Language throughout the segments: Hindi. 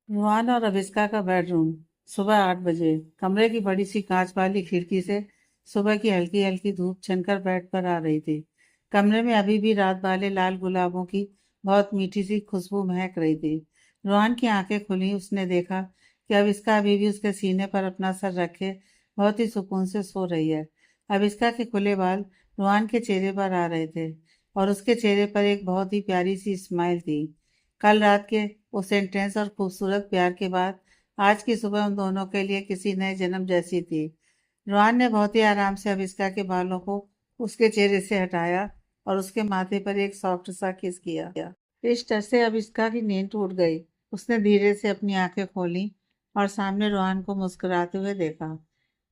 रुहान और अविस्का का बेडरूम। सुबह 8 बजे। कमरे की बड़ी सी कांच वाली खिड़की से सुबह की हल्की हल्की धूप छनकर बेड पर आ रही थी। कमरे में अभी भी रात वाले लाल गुलाबों की बहुत मीठी सी खुशबू महक रही थी। रुहान की आंखें खुली, उसने देखा कि अविस्का अभी भी उसके सीने पर अपना सर रखे बहुत ही सुकून से सो रही है। अविस्का के खुले बाल रुहान के चेहरे पर आ रहे थे और उसके चेहरे पर एक बहुत ही प्यारी सी स्माइल थी। कल रात के उस इंटेंस और खूबसूरत प्यार के बाद आज की सुबह उन दोनों के लिए किसी नए जन्म जैसी थी। रोहान ने बहुत ही आराम से अविस्का के बालों को उसके चेहरे से हटाया और उसके माथे पर एक सॉफ्ट सा किस किया। इस टच से अविस्का की नींद टूट गई। उसने धीरे से अपनी आंखें खोली और सामने रोहान को मुस्कुराते हुए देखा।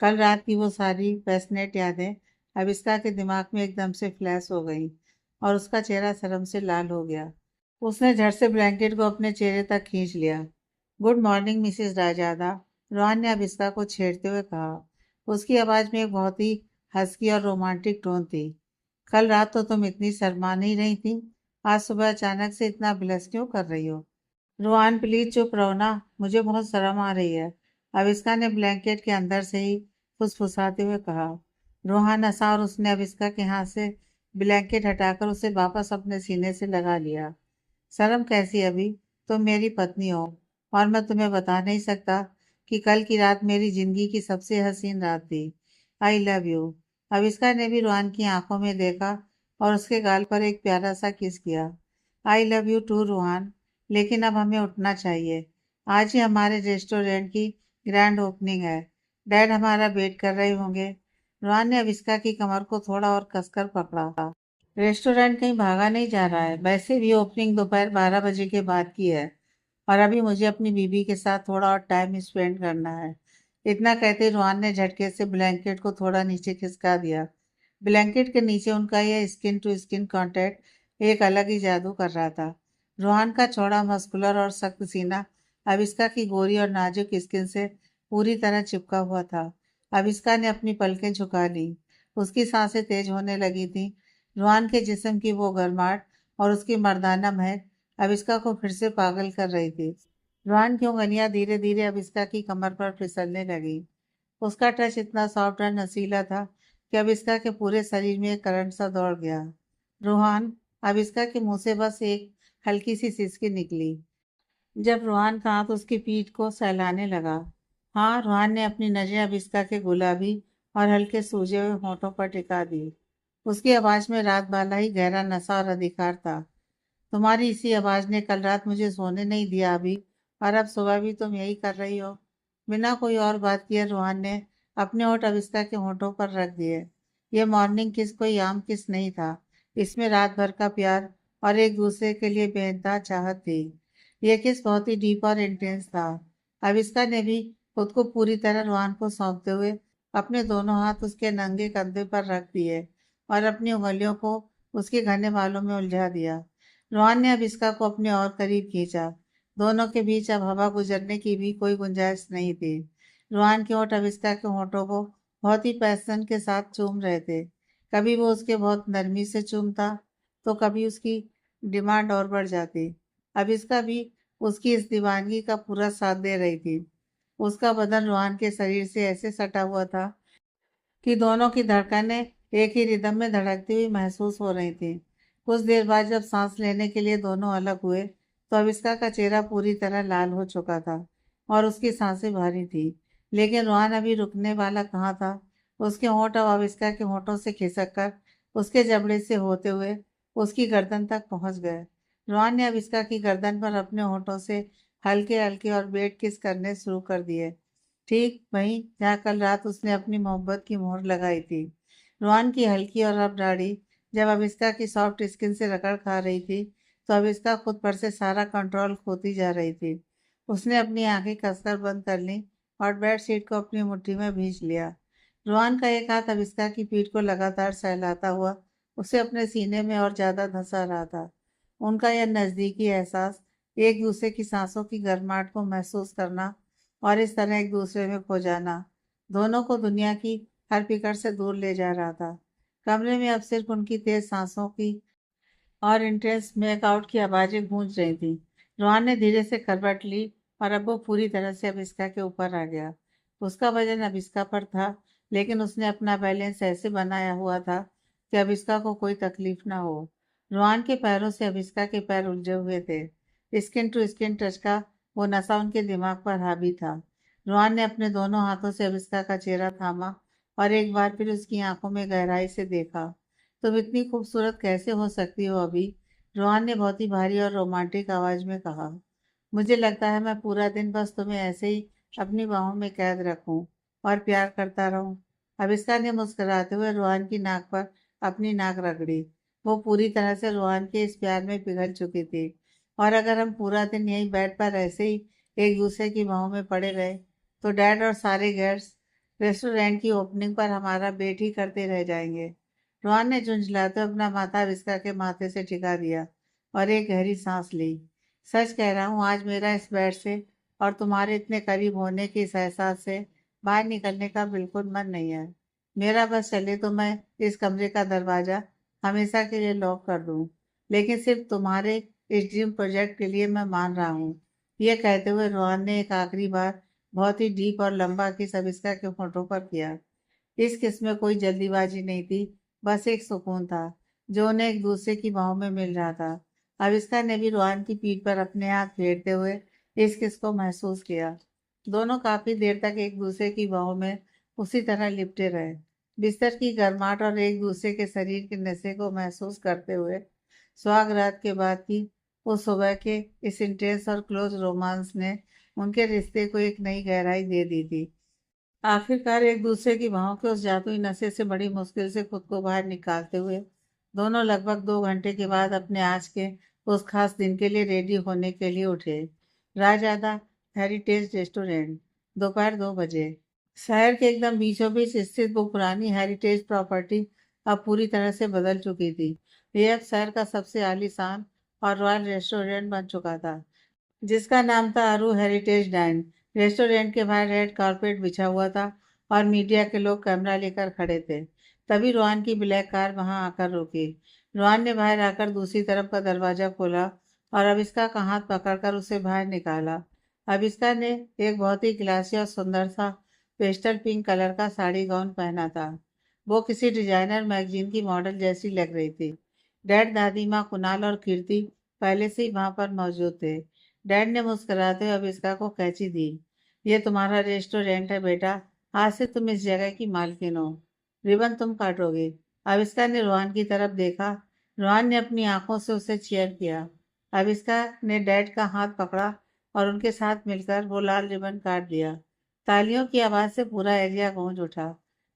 कल रात की वो सारी पैशनेट यादें अविस्का के दिमाग में एकदम से फ्लैश हो गई और उसका चेहरा शर्म से लाल हो गया। उसने झट से ब्लैंकेट को अपने चेहरे तक खींच लिया। Good morning Mrs Raizada, Rohan ने अभिष्का को छेड़ते हुए कहा। उसकी आवाज में एक बहुत ही हस्की और रोमांटिक टोन थी। कल रात तो तुम इतनी शर्मा नहीं रही थी, आज सुबह अचानक से इतना ब्लश क्यों कर रही हो? रोहन प्लीज चुप रहो ना, मुझे बहुत शर्म आ रही है, अविस्का ने ब्लैंकेट के अंदर से ही फुसफुसाते हुए कहा। रोहन हंसा और उसने अविस्का के हाथ से ब्लैंकेट हटाकर उसे वापस अपने सीने से लगा लिया। शर्म कैसी अभी, तुम मेरी पत्नी हो और मैं तुम्हें बता नहीं सकता कि कल की रात मेरी जिंदगी की सबसे हसीन रात थी। आई लव यू। अविष्का ने भी रोहन की आंखों में देखा और उसके गाल पर एक प्यारा सा किस किया। I love you too Rohan, लेकिन अब हमें उठना चाहिए। आज ही हमारे रेस्टोरेंट की ग्रैंड ओपनिंग है। डैड हमारा वेट कर रहे होंगे। रोहन ने अविष्का की कमर को थोड़ा और कसकर पकड़ा। रेस्टोरेंट कहीं भागा नहीं जा रहा है, वैसे भी ओपनिंग दोपहर 12 बजे के बाद की है और अभी मुझे अपनी बीबी के साथ थोड़ा और टाइम स्पेंड करना है। इतना कहते रुहान ने झटके से ब्लैंकेट को थोड़ा नीचे खिसका दिया। ब्लैंकेट के नीचे उनका यह स्किन टू स्किन कांटेक्ट एक अलग ही जादू कर रहा था। रुहान का चौड़ा मस्कुलर और सख्त सीना अविस्का की गोरी और नाजुक स्किन से पूरी तरह चिपका हुआ था। अविस्का ने अपनी पलकें झुका ली। उसकी सांसें तेज होने लगी थी। रुहान के जिस्म की वो गर्माहट और उसकी मर्दाना महक अविस्का को फिर से पागल कर रही थी। रुहान की उंगलियां धीरे धीरे अविस्का की कमर पर फिसलने लगी। उसका टच इतना सॉफ्ट और नशीला था कि अविस्का के पूरे शरीर में एक करंट सा दौड़ गया। रुहान, अविस्का के मुंह से बस एक हल्की सी सिसकी निकली जब रुहान का हाथ उसकी पीठ को सहलाने लगा। हाँ, रुहान ने अपनी नजरें अविस्का के गुलाबी और हल्के सूजे हुए होठों पर टिका दी। उसकी आवाज में रात वाला ही गहरा नशा और अधिकार था। तुम्हारी इसी आवाज ने कल रात मुझे सोने नहीं दिया अभी, और अब सुबह भी तुम यही कर रही हो। बिना कोई और बात किए रुहान ने अपने होठ अविस्का के होठों पर रख दिए। ये मॉर्निंग किस कोई आम किस नहीं था। इसमें रात भर का प्यार और एक दूसरे के लिए बेइंतहा चाहत थी। ये किस बहुत ही डीप और इंटेंस था। अविस्का ने भी खुद को पूरी तरह रुहान को सौंपते हुए अपने दोनों हाथ उसके नंगे कंधे पर रख दिए और अपनी उंगलियों को उसके घने बालों में उलझा दिया। रोहन ने अब इसका को अपने और करीब खींचा। दोनों के बीच अब हवा गुजरने की भी कोई गुंजाइश नहीं थी। रोहन के होंठ अविस्का के होंठों को बहुत ही पैशन के साथ चूम रहे थे। कभी वो उसके बहुत नरमी से चूमता तो कभी उसकी डिमांड और बढ़ जाती। अब इसका भी उसकी इस दीवानगी का पूरा साथ दे रही थी। उसका बदन रोहन के शरीर से ऐसे सटा हुआ था कि दोनों की धड़कनें एक ही रिदम में धड़कती हुई महसूस हो रही थी। कुछ देर बाद जब सांस लेने के लिए दोनों अलग हुए तो अविस्का का चेहरा पूरी तरह लाल हो चुका था और उसकी सांसें भारी थी। लेकिन रोहन अभी रुकने वाला कहाँ था। उसके होंठ अब अविस्का के होंठों से खिसक कर उसके जबड़े से होते हुए उसकी गर्दन तक पहुंच गए। रोहन ने अविस्का की गर्दन पर अपने होंठों से हल्के हल्के और बेट किस करने शुरू कर दिए, ठीक वहीं जहाँ कल रात उसने अपनी मोहब्बत की मोहर लगाई थी। रोहन की हल्की और अब दाढ़ी जब अविस्का की सॉफ्ट स्किन से रगड़ खा रही थी तो अविस्का खुद पर से सारा कंट्रोल खोती जा रही थी। उसने अपनी आंखें कसकर बंद कर ली और बेड शीट को अपनी मुट्ठी में भींच लिया। रोहन का एक हाथ अविस्का की पीठ को लगातार सहलाता हुआ उसे अपने सीने में और ज्यादा धंसा रहा था। उनका यह नजदीकी एहसास, एक दूसरे की सांसों की गर्माहट को महसूस करना और इस तरह एक दूसरे में खो जाना, दोनों को दुनिया की हर फिक्र से दूर ले जा रहा था। कमरे में अब सिर्फ उनकी तेज सांसों की और इंटेंस मेकआउट की आवाजें गूंज रही थी। रोहन ने धीरे से करवट ली और अब वो पूरी तरह से अविस्का के ऊपर आ गया। उसका वजन अविस्का पर था, लेकिन उसने अपना बैलेंस ऐसे बनाया हुआ था कि अविस्का को कोई तकलीफ ना हो। रोहान के पैरों से अविस्का के पैर उलझे हुए थे। स्किन टू स्किन टच का वो नशा उनके दिमाग पर हावी था। रोहान ने अपने दोनों हाथों से अविस्का का चेहरा थामा और एक बार फिर उसकी आंखों में गहराई से देखा। तुम इतनी खूबसूरत कैसे हो सकती हो अभी? रोहान ने बहुत ही भारी और रोमांटिक आवाज में कहा। मुझे लगता है मैं पूरा दिन बस तुम्हें ऐसे ही अपनी बाहों में कैद रखूं और प्यार करता रहूं। अविस्का ने मुस्कुराते हुए रोहान की नाक पर अपनी नाक रगड़ी। वो पूरी तरह से रोहान के इस प्यार में पिघल चुकी थी। और अगर हम पूरा दिन यहीं बेड पर ऐसे ही एक दूसरे की बाहों में पड़े रहे तो डैड और सारे गेस्ट्स रेस्टोरेंट की ओपनिंग पर हमारा वेट ही करते रह जाएंगे। रोहन ने झुंझलाते अपना माथा विस्का के माथे से टिका दिया और एक गहरी सांस ली। सच कह रहा हूँ, आज मेरा इस बेड से और तुम्हारे इतने करीब होने के इस एहसास से बाहर निकलने का बिल्कुल मन नहीं है। मेरा बस चले तो मैं इस कमरे का दरवाजा हमेशा के लिए लॉक कर दूं, लेकिन सिर्फ तुम्हारे इस ड्रीम प्रोजेक्ट के लिए मैं मान रहा हूँ। यह कहते हुए रोहन ने एक आखिरी बार बहुत ही डीप और लंबा किस अविस्का के होठों पर किया। इस किस में कोई जल्दीबाजी नहीं थी, बस एक सुकून था जो उन्हें एक दूसरे की बाहों में मिल रहा था। अविस्का ने भी रोहन की पीठ पर अपने हाथ फेरते हुए इस किस को महसूस किया। दोनों काफी देर तक एक दूसरे की बाहों में उसी तरह लिपटे रहे, बिस्तर की गर्माहट और एक दूसरे के शरीर के नशे को महसूस करते हुए। सुहाग रात के बाद की उस सुबह के इस इंटेंस और क्लोज रोमांस ने उनके रिश्ते को एक नई गहराई दे दी थी। आखिरकार एक दूसरे की बाहों के उस जादुई नशे से बड़ी मुश्किल से खुद को बाहर निकालते हुए दोनों लगभग 2 घंटे के बाद अपने आज के उस खास दिन के लिए रेडी होने के लिए उठे। राजआदा हेरिटेज रेस्टोरेंट, दोपहर 2 बजे। शहर के एकदम बीचों बीच स्थित वो पुरानी हेरिटेज प्रॉपर्टी अब पूरी तरह से बदल चुकी थी। यह अब शहर का सबसे आलीशान और रॉयल रेस्टोरेंट बन चुका था, जिसका नाम था अरू हेरिटेज डाइन। रेस्टोरेंट के बाहर रेड कारपेट बिछा हुआ था और मीडिया के लोग कैमरा लेकर खड़े थे। तभी रोहन की ब्लैक कार वहां आकर रुकी। रोहन ने बाहर आकर दूसरी तरफ का दरवाजा खोला और अविस्का का हाथ पकड़कर उसे बाहर निकाला। अविस्का ने एक बहुत ही क्लासी और सुंदर सा पेस्टल पिंक कलर का साड़ी गाउन पहना था। वो किसी डिजाइनर मैगजीन की मॉडल जैसी लग रही थी। डैड, दादी माँ, कुणाल और कीर्ति पहले से ही वहां पर मौजूद थे। डैड ने मुस्कुराते हुए अविस्का को कैंची दी। ये तुम्हारा रेस्टोरेंट है बेटा, आज से तुम इस जगह की मालकिन हो। रिबन तुम काटोगे। अविस्का ने रोहन की तरफ देखा। रोहन ने अपनी आंखों से उसे चीयर किया। अविस्का ने डैड का हाथ पकड़ा और उनके साथ मिलकर वो लाल रिबन काट दिया। तालियों की आवाज से पूरा एरिया गूंज उठा।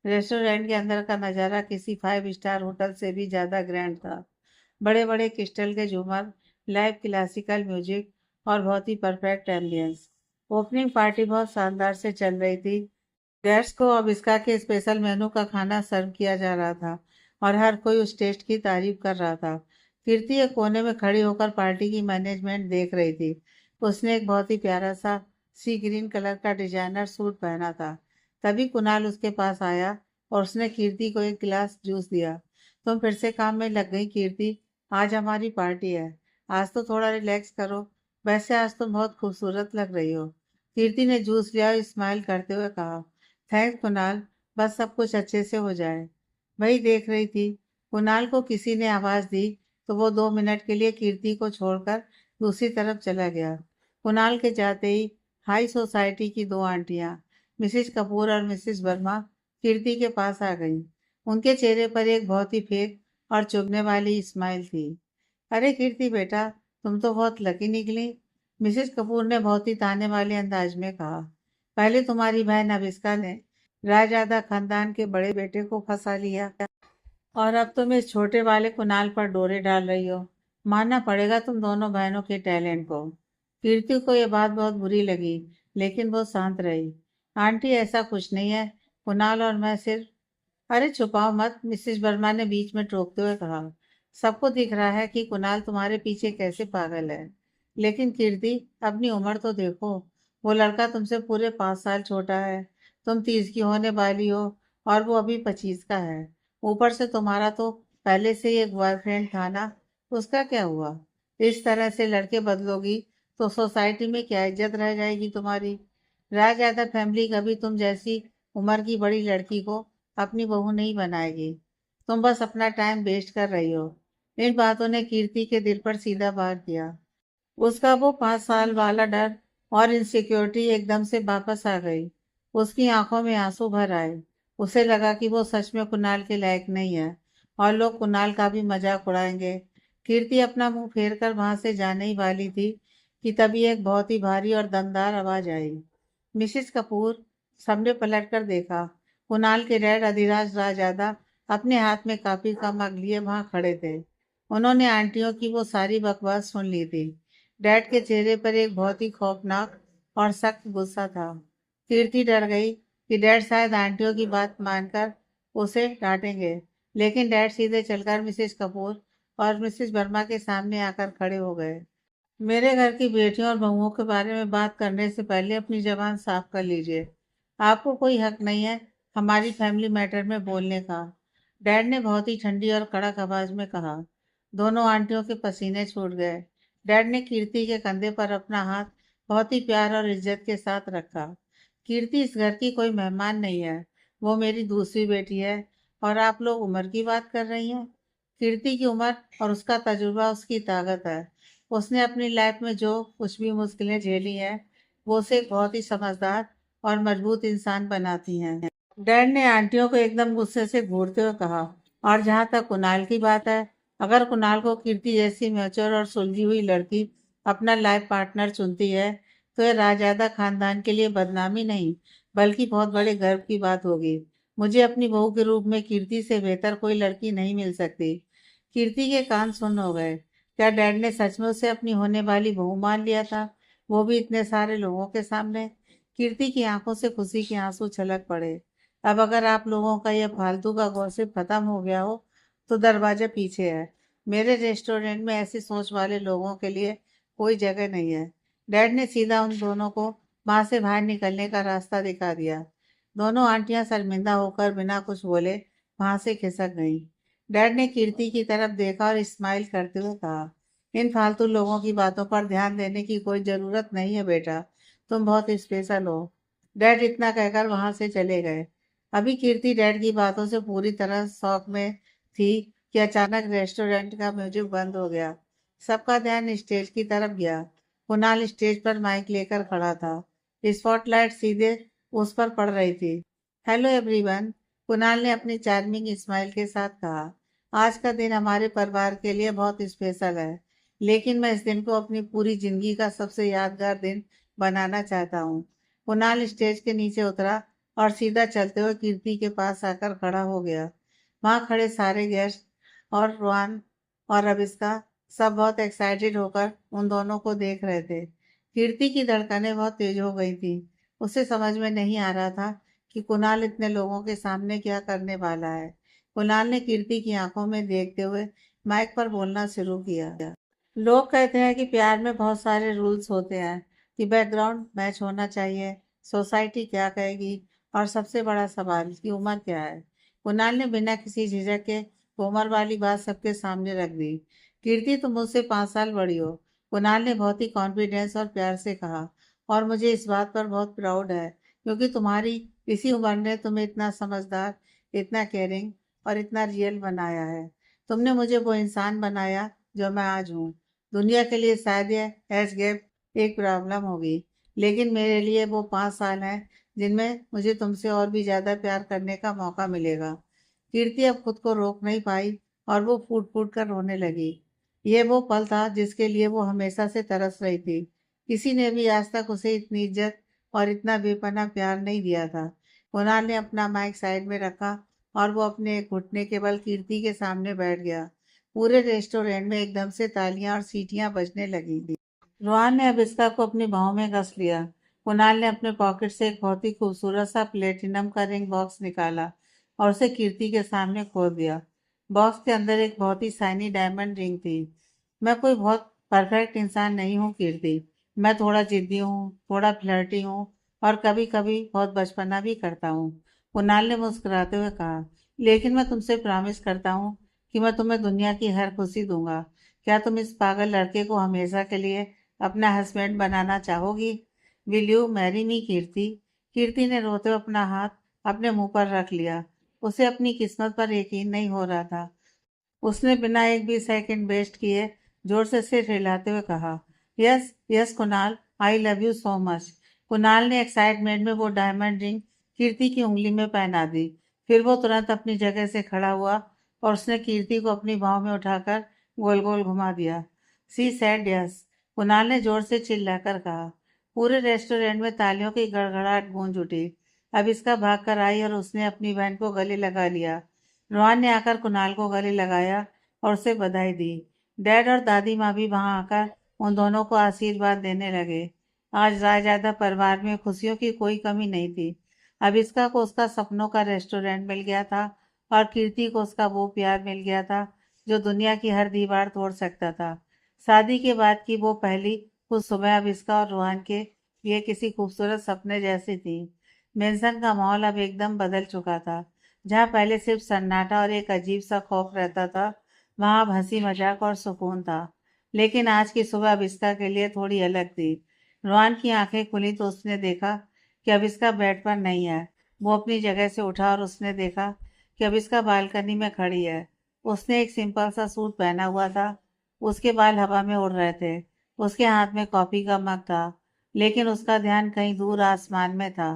रेस्टोरेंट के अंदर का नजारा किसी 5 स्टार होटल से भी ज्यादा ग्रैंड था। बड़े बड़े क्रिस्टल के झूमर, लाइव क्लासिकल म्यूजिक और बहुत ही परफेक्ट एम्बियंस। ओपनिंग पार्टी बहुत शानदार से चल रही थी। गेस्ट्स को अब इसका के स्पेशल मेनू का खाना सर्व किया जा रहा था और हर कोई उस टेस्ट की तारीफ कर रहा था। कीर्ति एक कोने में खड़ी होकर पार्टी की मैनेजमेंट देख रही थी। उसने एक बहुत ही प्यारा सा सी ग्रीन कलर का डिजाइनर सूट पहना था। तभी कुणाल उसके पास आया और उसने कीर्ति को एक गिलास जूस दिया। तुम फिर से काम में लग गई कीर्ति, आज हमारी पार्टी है, आज तो थोड़ा रिलैक्स करो। वैसे आज तुम बहुत खूबसूरत लग रही हो। कीर्ति ने जूस लिया और स्माइल करते हुए कहा, थैंक्स कुणाल, बस सब कुछ अच्छे से हो जाए। वही देख रही थी। कुणाल को किसी ने आवाज दी तो वो 2 मिनट के लिए कीर्ति को छोड़कर दूसरी तरफ चला गया। कुणाल के जाते ही हाई सोसाइटी की 2 आंटियां, मिसिज कपूर और मिसिज वर्मा, कीर्ति के पास आ गईं। उनके चेहरे पर एक बहुत ही फेक और चुभने वाली स्माइल थी। अरे कीर्ति बेटा, तुम तो बहुत लकी निकली, मिसेस कपूर ने बहुत ही ताने वाले अंदाज में कहा। पहले तुम्हारी बहन अविस्का ने रायजादा खानदान के बड़े बेटे को फंसा लिया और अब तुम इस छोटे वाले कुणाल पर डोरे डाल रही हो। मानना पड़ेगा तुम दोनों बहनों के टैलेंट को। कीर्ति को यह बात बहुत बुरी लगी, लेकिन वो शांत रही। आंटी, ऐसा कुछ नहीं है, कुणाल और मैं सिर्फ। अरे छुपाओ मत, मिसेस वर्मा ने बीच में टोकते हुए कहा। सबको दिख रहा है कि कुणाल तुम्हारे पीछे कैसे पागल है, लेकिन कीर्ति, अपनी उम्र तो देखो। वो लड़का तुमसे पूरे 5 साल छोटा है। तुम 30 की होने वाली हो और वो अभी 25 का है। ऊपर से तुम्हारा तो पहले से ही एक बॉयफ्रेंड था ना, उसका क्या हुआ? इस तरह से लड़के बदलोगी तो सोसाइटी में क्या इज्जत रह जाएगी तुम्हारी। राजज्यादा फैमिली कभी तुम जैसी उम्र की बड़ी लड़की को अपनी बहू नहीं बनाएगी। तुम बस अपना टाइम वेस्ट कर रही हो। इन बातों ने कीर्ति के दिल पर सीधा वार किया। उसका वो 5 साल वाला डर और इनसिक्योरिटी एकदम से वापस आ गई। उसकी आंखों में आंसू भर आए। उसे लगा कि वो सच में कुणाल के लायक नहीं है और लोग कुणाल का भी मजाक उड़ाएंगे। कीर्ति अपना मुंह फेर कर वहां से जाने ही वाली थी कि तभी एक बहुत ही भारी और दमदार आवाज आई। मिसेस कपूर। सबने पलट कर देखा। कुणाल के डैड अधिराज राजदादा अपने हाथ में कॉफी का मग लिए वहां खड़े थे। उन्होंने आंटियों की वो सारी बकवास सुन ली थी। डैड के चेहरे पर एक बहुत ही खौफनाक और सख्त गुस्सा था। कीर्ति डर गई कि डैड शायद आंटियों की बात मानकर उसे डांटेंगे, लेकिन डैड सीधे चलकर मिसेस कपूर और मिसेस वर्मा के सामने आकर खड़े हो गए। मेरे घर की बेटियों और बहुओं के बारे में बात करने से पहले अपनी जबान साफ कर लीजिए। आपको कोई हक नहीं है हमारी फैमिली मैटर में बोलने का। डैड ने बहुत ही ठंडी और कड़क आवाज में कहा। दोनों आंटियों के पसीने छूट गए। डैड ने कीर्ति के कंधे पर अपना हाथ बहुत ही प्यार और इज्जत के साथ रखा। कीर्ति इस घर की कोई मेहमान नहीं है। वो मेरी दूसरी बेटी है। और आप लोग उम्र की बात कर रही हैं। कीर्ति की उम्र और उसका तजुर्बा उसकी ताकत है। उसने अपनी लाइफ में जो कुछ भी मुश्किलें झेली हैं, वो उसे एक बहुत ही समझदार और मजबूत इंसान बनाती हैं। डैड ने आंटियों को एकदम गुस्से से घूरते हुए कहा। और जहां तक कुणाल की बात है, अगर कुणाल को कीर्ति जैसी मैच्योर और सुलझी हुई लड़की अपना लाइफ पार्टनर चुनती है, तो यह राजदा खानदान के लिए बदनामी नहीं, बल्कि बहुत बड़े गर्व की बात होगी। मुझे अपनी बहू के रूप में कीर्ति से बेहतर कोई लड़की नहीं मिल सकती। कीर्ति के कान सुन्न हो गए। क्या डैड ने सच में उसे अपनी होने वाली बहू मान लिया था, वो भी इतने सारे लोगों के सामने। कीर्ति की आंखों से खुशी के आंसू छलक पड़े। अब अगर आप लोगों का यह फालतू का गॉसिप खत्म हो गया हो, तो दरवाजा पीछे है। मेरे रेस्टोरेंट में ऐसी सोच वाले लोगों के लिए कोई जगह नहीं है। डैड ने सीधा उन दोनों को वहां से बाहर निकलने का रास्ता दिखा दिया। दोनों आंटियां शर्मिंदा होकर बिना कुछ बोले वहां से खिसक गईं। डैड ने कीर्ति की तरफ देखा और स्माइल करते हुए कहा, इन फालतू लोगों की बातों पर ध्यान देने की कोई जरूरत नहीं है बेटा, तुम बहुत स्पेशल हो। डैड इतना कहकर वहां से चले गए। अभी कीर्ति डैड की बातों से पूरी तरह शौक में थी कि अचानक रेस्टोरेंट का म्यूजिक बंद हो गया। सबका ध्यान स्टेज की तरफ गया। कुणाल स्टेज पर माइक लेकर खड़ा था। स्पॉटलाइट सीधे उस पर पड़ रही थी। हेलो एवरीवन, कुणाल ने अपनी चार्मिंग स्माइल के साथ कहा। आज का दिन हमारे परिवार के लिए बहुत स्पेशल है, लेकिन मैं इस दिन को अपनी पूरी जिंदगी का सबसे यादगार दिन बनाना चाहता हूँ। कुणाल स्टेज के नीचे उतरा और सीधा चलते हुए कीर्ति के पास आकर खड़ा हो गया। वहां खड़े सारे गेस्ट और रोहन और अविष्का सब बहुत एक्साइटेड होकर उन दोनों को देख रहे थे। कीर्ति की धड़कनें बहुत तेज हो गई थी। उसे समझ में नहीं आ रहा था कि कुणाल इतने लोगों के सामने क्या करने वाला है। कुणाल ने कीर्ति की आंखों में देखते हुए माइक पर बोलना शुरू किया। लोग कहते हैं कि प्यार में बहुत सारे रूल्स होते हैं, कि बैकग्राउंड मैच होना चाहिए, सोसाइटी क्या कहेगी, और सबसे बड़ा सवाल कि उम्र क्या है। कुणाल ने बिना किसी झिझक के उम्र वाली बात सबके सामने रख दी। कीर्ति, तुम मुझसे 5 साल बड़ी हो। कुणाल ने बहुत ही कॉन्फिडेंस और प्यार से कहा। और मुझे इस बात पर बहुत प्राउड है, क्योंकि तुम्हारी इसी उम्र ने तुम्हें इतना समझदार, इतना केयरिंग और इतना रियल बनाया है। तुमने मुझे वो इंसान बनाया जो मैं आज हूँ। दुनिया के लिए शायद ये एज गैप एक प्रॉब्लम होगी, लेकिन मेरे लिए वो 5 साल हैं जिनमें मुझे तुमसे और भी ज्यादा प्यार करने का मौका मिलेगा। कीर्ति अब खुद को रोक नहीं पाई और वो फूट फूट कर रोने लगी। ये वो पल था जिसके लिए वो हमेशा से तरस रही थी। किसी ने भी आज तक उसे इतनी इज्जत और इतना बेपनाह प्यार नहीं दिया था। कुणाल ने अपना माइक साइड में रखा और वो अपने एक घुटने के बल कीर्ति के सामने बैठ गया। पूरे रेस्टोरेंट में एकदम से तालियां और सीटियां बजने लगी थी। रोहन ने अब इसका को अपनी बाहों में कस लिया। कुणाल ने अपने पॉकेट से एक बहुत ही खूबसूरत सा प्लेटिनम का रिंग बॉक्स निकाला और उसे कीर्ति के सामने खोल दिया। बॉक्स के अंदर एक बहुत ही शाइनी डायमंड रिंग थी। मैं कोई बहुत परफेक्ट इंसान नहीं हूँ कीर्ति। मैं थोड़ा जिद्दी हूँ, थोड़ा फ्लर्टी हूँ, और कभी कभी बहुत बचपना भी करता हूँ। कुणाल ने मुस्कुराते हुए कहा, लेकिन मैं तुमसे प्रॉमिस करता हूँ कि मैं तुम्हें दुनिया की हर खुशी दूंगा। क्या तुम इस पागल लड़के को हमेशा के लिए अपना हस्बैंड बनाना चाहोगी? Will you marry me Kirti? Kirti ने रोते हुए अपना हाथ अपने मुंह पर रख लिया। उसे अपनी किस्मत पर यकीन नहीं हो रहा था। उसने बिना एक भी सेकंड वेस्ट किए जोर से सिर हिलाते हुए कहा, yes yes Kunal, I love you so much. Kunal ने एक्साइटमेंट में वो डायमंड रिंग कीर्ति की उंगली में पहना दी। फिर वो तुरंत अपनी जगह से खड़ा हुआ और उसने कीर्ति को अपनी बाहों में उठाकर गोल गोल घुमा दिया। सी सेड यस, कुणाल ने जोर से चिल्लाकर कहा। पूरे रेस्टोरेंट में तालियों की गड़गड़ाहट गूंज उठी। अब इसका भाग कर आई और उसने अपनी बहन को गले लगा लिया। रोहन ने आकर कुणाल को गले लगाया और उसे बधाई दी। डैड और दादी माँ भी वहां आकर उन दोनों को आशीर्वाद देने लगे। आज रायजादा परिवार में खुशियों की कोई कमी नहीं थी। अभिष्का को उसका सपनों का रेस्टोरेंट मिल गया था और कीर्ति को उसका वो प्यार मिल गया था जो दुनिया की हर दीवार तोड़ सकता था। शादी के बाद की वो पहली कुछ सुबह अभिष्का और रोहन के लिए किसी खूबसूरत सपने जैसी थी। मेंशन का माहौल अब एकदम बदल चुका था। जहाँ पहले सिर्फ सन्नाटा और एक अजीब सा खौफ रहता था, वहां अब हंसी मजाक और सुकून था। लेकिन आज की सुबह अभिष्का के लिए थोड़ी अलग थी। रोहन की आंखें खुली तो उसने देखा कि अभिष्का बेड पर नहीं है। वो अपनी जगह से उठा और उसने देखा कि अभिष्का बालकनी में खड़ी है। उसने एक सिंपल सा सूट पहना हुआ था। उसके बाल हवा में उड़ रहे थे। उसके हाथ में कॉफी का मग था, लेकिन उसका ध्यान कहीं दूर आसमान में था।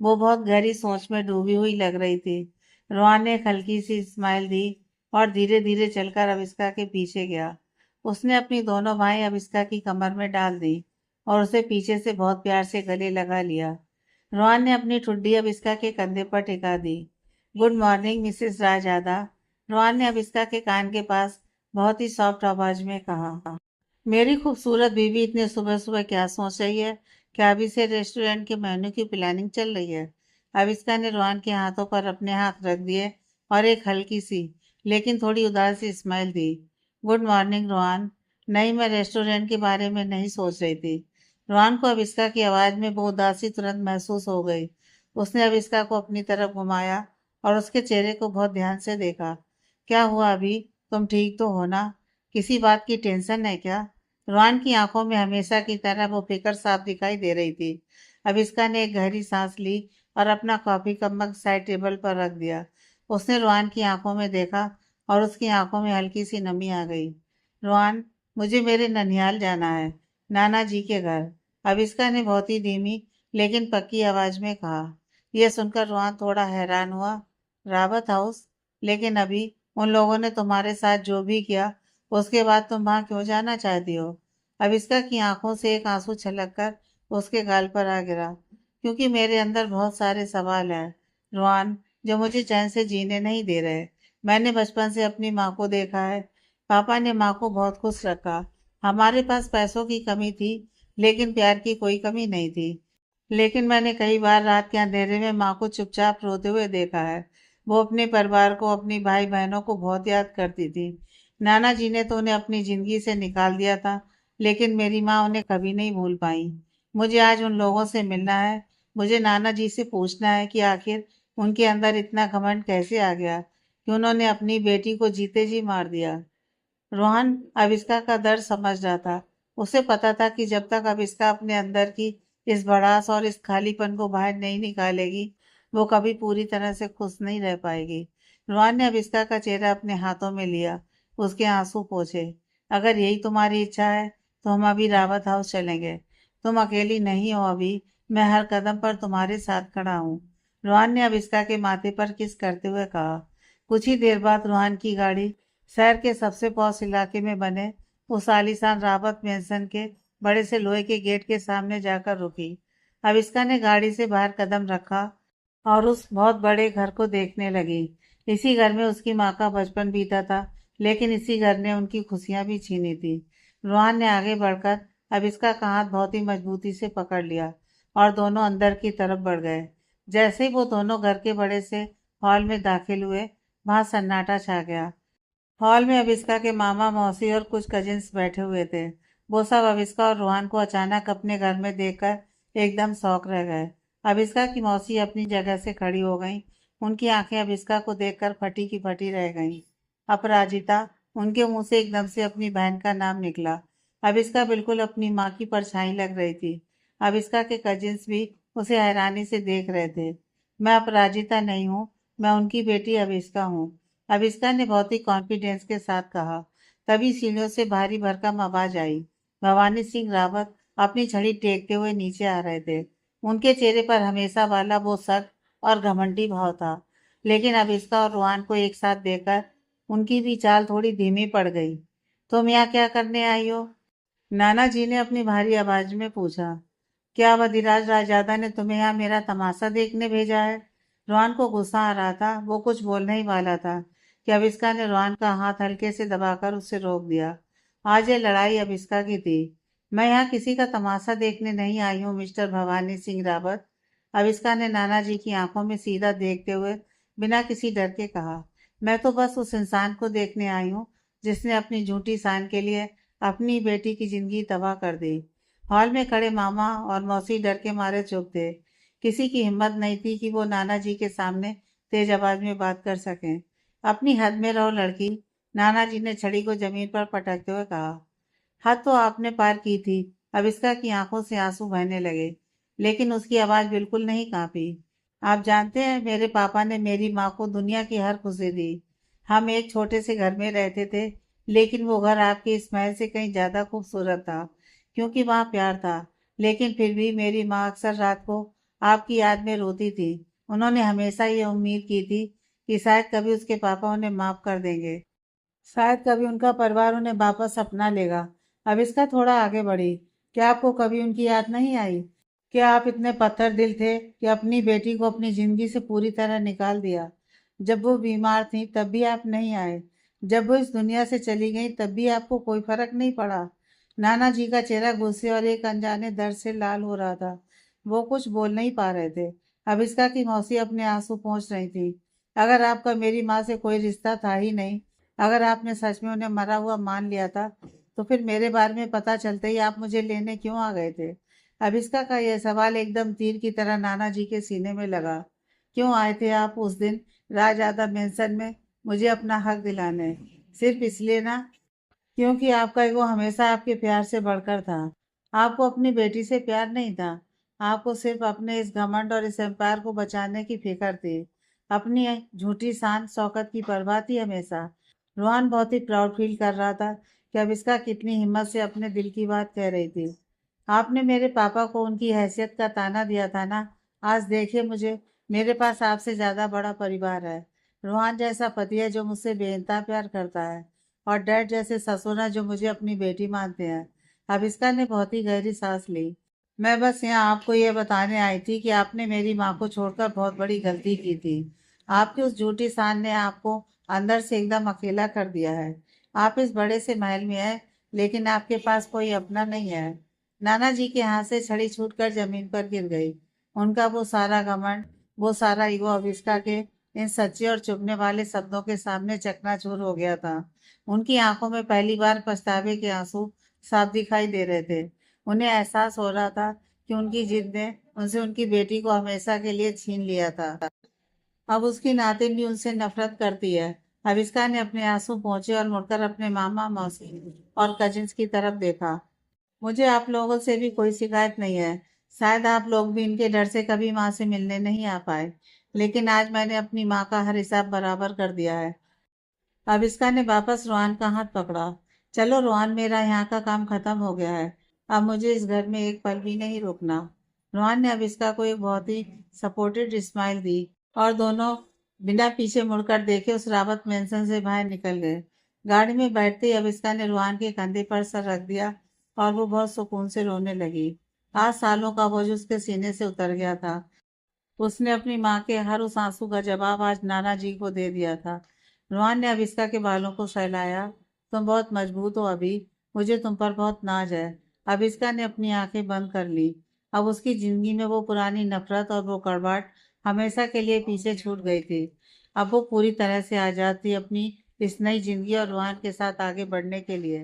वो बहुत गहरी सोच में डूबी हुई लग रही थी। रोहन ने एक हल्की सी स्माइल दी और धीरे धीरे चलकर अविस्का के पीछे गया। उसने अपनी दोनों बाहें अविस्का की कमर में डाल दी और उसे पीछे से बहुत प्यार से गले लगा लिया। रोहन ने अपनी ठुड्डी अविस्का के कंधे पर टिका दी। गुड मॉर्निंग मिसेस राजदादा, रोहन ने अविस्का के कान के पास बहुत ही सॉफ्ट आवाज में कहा। मेरी खूबसूरत बीवी इतने सुबह सुबह क्या सोच रही है? क्या अभी से रेस्टोरेंट के मेन्यू की प्लानिंग चल रही है? अविस्का ने रोहन के हाथों पर अपने हाथ रख दिए और एक हल्की सी लेकिन थोड़ी उदास सी स्माइल दी। Good morning Rohan. नहीं, मैं रेस्टोरेंट के बारे में नहीं सोच रही थी। रोहन को अविस्का की आवाज में वो उदासी तुरंत महसूस हो गई। उसने अविस्का को अपनी तरफ घुमाया और उसके चेहरे को बहुत ध्यान से देखा। क्या हुआ अभी? तुम ठीक तो हो ना? किसी बात की टेंशन है क्या? रोहन की आंखों में हमेशा की तरह वो फिक्र साफ दिखाई दे रही थी। अविस्का ने एक गहरी सांस ली और अपना कॉफी का मग साइड टेबल पर रख दिया। उसने रोहन की आंखों में देखा और उसकी आंखों में हल्की सी नमी आ गई। रोहन, मुझे मेरे ननिहाल जाना है, नाना जी के घर, अविस्का ने बहुत ही धीमी लेकिन पक्की आवाज में कहा। यह सुनकर रोहन थोड़ा हैरान हुआ। रावत हाउस? लेकिन अभी उन लोगों ने तुम्हारे साथ जो भी किया, उसके बाद तुम वहां क्यों जाना चाहती हो? अविस्का की आंखों से एक आंसू छलक कर उसके गाल पर आ गिरा। क्योंकि मेरे अंदर बहुत सारे सवाल हैं, रोहन, जो मुझे चैन से जीने नहीं दे रहे। मैंने बचपन से अपनी माँ को देखा है। पापा ने माँ को बहुत खुश रखा। हमारे पास पैसों की कमी थी, लेकिन प्यार की कोई कमी नहीं थी। लेकिन मैंने कई बार रात के अंधेरे में माँ को चुपचाप रोते हुए देखा है। वो अपने परिवार को, अपनी भाई बहनों को बहुत याद करती थी। नाना जी ने तो उन्हें अपनी जिंदगी से निकाल दिया था, लेकिन मेरी माँ उन्हें कभी नहीं भूल पाई। मुझे आज उन लोगों से मिलना है। मुझे नाना जी से पूछना है कि आखिर उनके अंदर इतना घमंड कैसे आ गया कि उन्होंने अपनी बेटी को जीते जी मार दिया। रोहन अविस्का का दर्द समझ रहा था। उसे पता था कि जब तक अविस्का अपने अंदर की इस भड़ास और इस खालीपन को बाहर नहीं निकालेगी, वो कभी पूरी तरह से खुश नहीं रह पाएगी। रोहन ने अविस्का का चेहरा अपने हाथों में लिया, उसके आंसू पोंछे। अगर यही तुम्हारी इच्छा है तो हम अभी रावत हाउस चलेंगे। तुम अकेली नहीं हो अभी, मैं हर कदम पर तुम्हारे साथ खड़ा हूँ। रोहन ने अविस्का के माथे पर किस करते हुए कहा। कुछ ही देर बाद रोहन की गाड़ी शहर के सबसे पॉश इलाके में बने उस आलीशान रावत मेंशन के बड़े से लोहे के गेट के सामने जाकर रुकी। अविस्का ने गाड़ी से बाहर कदम रखा और उस बहुत बड़े घर को देखने लगी। इसी घर में उसकी माँ का बचपन बीता था, लेकिन इसी घर ने उनकी खुशियां भी छीनी थी। रोहन ने आगे बढ़कर अविस्का का हाथ बहुत ही मजबूती से पकड़ लिया और दोनों अंदर की तरफ बढ़ गए। जैसे ही वो दोनों घर के बड़े से हॉल में दाखिल हुए, वहां सन्नाटा छा गया। हॉल में अविस्का के मामा मौसी और कुछ कजिन्स बैठे हुए थे। वो सब अविस्का और रोहन को अचानक अपने घर में देखकर एकदम शौक रह गए। अविस्का की मौसी अपनी जगह से खड़ी हो गईं। उनकी आंखें अविस्का को देखकर फटी की फटी रह गईं। अपराजिता, उनके मुंह से एकदम से अपनी बहन का नाम निकला। अब इसका बिल्कुल अपनी माँ की परछाई लग रही थी। अब इसका के कजिन्स भी उसे हैरानी से देख रहे थे। मैं अपराजिता नहीं हूँ, मैं उनकी बेटी अविष्का हूँ। अविष्का ने बहुत ही कॉन्फिडेंस के साथ कहा। तभी सीढ़ियों से भारी भरकम आवाज आई। भवानी सिंह रावत अपनी छड़ी टेकते हुए नीचे आ रहे थे। उनके चेहरे पर हमेशा वाला वो सख्त और घमंडी भाव था। लेकिन अविष्का और रोहान को एक साथ देखकर उनकी भी चाल थोड़ी धीमी पड़ गई। तुम यहाँ क्या करने आई हो? नाना जी ने अपनी भारी आवाज में पूछा। क्या वधिराज राजदादा ने तुम्हें यहाँ मेरा तमाशा देखने भेजा है? रोहन को गुस्सा आ रहा था। वो कुछ बोलने ही वाला था कि अविष्का ने रोहन का हाथ हल्के से दबाकर उसे रोक दिया। आज ये लड़ाई अविष्का की थी। मैं यहाँ किसी का तमाशा देखने नहीं आई हूँ, मिस्टर भवानी सिंह रावत। अविष्का ने नाना जी की आंखों में सीधा देखते हुए बिना किसी डर के कहा। मैं तो बस उस इंसान को देखने आई हूँ जिसने अपनी झूठी शान के लिए अपनी बेटी की जिंदगी तबाह कर दी। हॉल में खड़े मामा और मौसी डर के मारे चुप थे। किसी की हिम्मत नहीं थी कि वो नाना जी के सामने तेज आवाज में बात कर सकें। अपनी हद में रहो लड़की, नाना जी ने छड़ी को जमीन पर पटकते हुए कहा। हद तो आपने पार की थी। अविष्का की आंखों से आंसू बहने लगे, लेकिन उसकी आवाज बिल्कुल नहीं कांपी। आप जानते हैं, मेरे पापा ने मेरी माँ को दुनिया की हर खुशी दी। हम एक छोटे से घर में रहते थे, लेकिन वो घर आपके इस महल से कहीं ज्यादा खूबसूरत था, क्योंकि वहाँ प्यार था। लेकिन फिर भी मेरी माँ अक्सर रात को आपकी याद में रोती थी। उन्होंने हमेशा ये उम्मीद की थी कि शायद कभी उसके पापा उन्हें माफ कर देंगे, शायद कभी उनका परिवार उन्हें वापस अपना लेगा। अब इसका थोड़ा आगे बढ़ी। क्या आपको कभी उनकी याद नहीं आई? क्या आप इतने पत्थर दिल थे कि अपनी बेटी को अपनी जिंदगी से पूरी तरह निकाल दिया? जब वो बीमार थी तब भी आप नहीं आए। जब वो इस दुनिया से चली गई तब भी आपको कोई फर्क नहीं पड़ा। नाना जी का चेहरा गुस्से और एक अनजाने दर्द से लाल हो रहा था। वो कुछ बोल नहीं पा रहे थे। अब इसका की मौसी अपने आंसू पोंछ रही थी। अगर आपका मेरी माँ से कोई रिश्ता था ही नहीं, अगर आपने सच में उन्हें मरा हुआ मान लिया था, तो फिर मेरे बारे में पता चलते ही आप मुझे लेने क्यों आ गए थे? अभिष्का का यह सवाल एकदम तीर की तरह नाना जी के सीने में लगा। क्यों आए थे आप उस दिन राजआदा मेंशन में मुझे अपना हक दिलाने? सिर्फ इसलिए ना, क्योंकि आपका ईगो हमेशा आपके प्यार से बढ़कर था। आपको अपनी बेटी से प्यार नहीं था। आपको सिर्फ अपने इस घमंड और इस एम्पायर को बचाने की फिक्र थी। अपनी झूठी शान शौकत की परवाह थी हमेशा। रोहन बहुत ही प्राउड फील कर रहा था कि अब इसका कितनी हिम्मत से अपने दिल की बात कह रही थी। आपने मेरे पापा को उनकी हैसियत का ताना दिया था ना। आज देखिए मुझे, मेरे पास आपसे ज्यादा बड़ा परिवार है। रोहन जैसा पति है जो मुझसे बेइंतहा प्यार करता है, और डैड जैसे ससुर हैं जो मुझे अपनी बेटी मानते हैं। अभिष्का ने बहुत ही गहरी सांस ली। मैं बस यहाँ आपको ये बताने आई थी कि आपने मेरी माँ को छोड़कर बहुत बड़ी गलती की थी। आपकी उस झूठी शान ने आपको अंदर से एकदम अकेला कर दिया है। आप इस बड़े से महल में हैं, लेकिन आपके पास कोई अपना नहीं है। नाना जी के हाथ से छड़ी छूटकर जमीन पर गिर गई। उनका वो सारा घमंड, वो सारा ईगो अविष्का के इन सच्चे और चुभने वाले शब्दों के सामने चकनाचूर हो गया था। उनकी आंखों में पहली बार पछतावे के आंसू साफ दिखाई दे रहे थे। उन्हें एहसास हो रहा था कि उनकी जिद ने उनसे उनकी बेटी को हमेशा के लिए छीन लिया था। अब उसकी नातिन भी उनसे नफरत करती है। अविष्का ने अपने आंसू पोंछे और मुड़कर अपने मामा मौसी और कजिन्स की तरफ देखा। मुझे आप लोगों से भी कोई शिकायत नहीं है। शायद आप लोग भी इनके डर से कभी माँ से मिलने नहीं आ पाए, लेकिन आज मैंने अपनी माँ का हर हिसाब बराबर कर दिया है। अविष्का ने वापस रोहन का हाथ पकड़ा। चलो रोहन, मेरा यहाँ का काम खत्म हो गया है। अब मुझे इस घर में एक पल भी नहीं रुकना। रोहन ने अविष्का को एक बहुत ही सपोर्टेड स्माइल दी, और दोनों बिना पीछे मुड़कर देखे उस रावत मेंशन से बाहर निकल गए। गाड़ी में बैठते ही अविष्का ने रोहन के कंधे पर सर रख दिया, और वो बहुत सुकून से रोने लगी। आज सालों का बोझ उसके सीने से उतर गया था। उसने अपनी माँ के हर उस आंसू का जवाब आज नाना जी को दे दिया था। रोहन ने अविष्का के बालों को सहलाया। तुम बहुत मजबूत हो अभी, मुझे तुम पर बहुत नाज है। अविष्का ने अपनी आंखें बंद कर ली। अब उसकी जिंदगी में वो पुरानी नफरत और वो कड़वाहट हमेशा के लिए पीछे छूट गई थी। अब वो पूरी तरह से आजाद थी अपनी इस नई जिंदगी और रोहन के साथ आगे बढ़ने के लिए।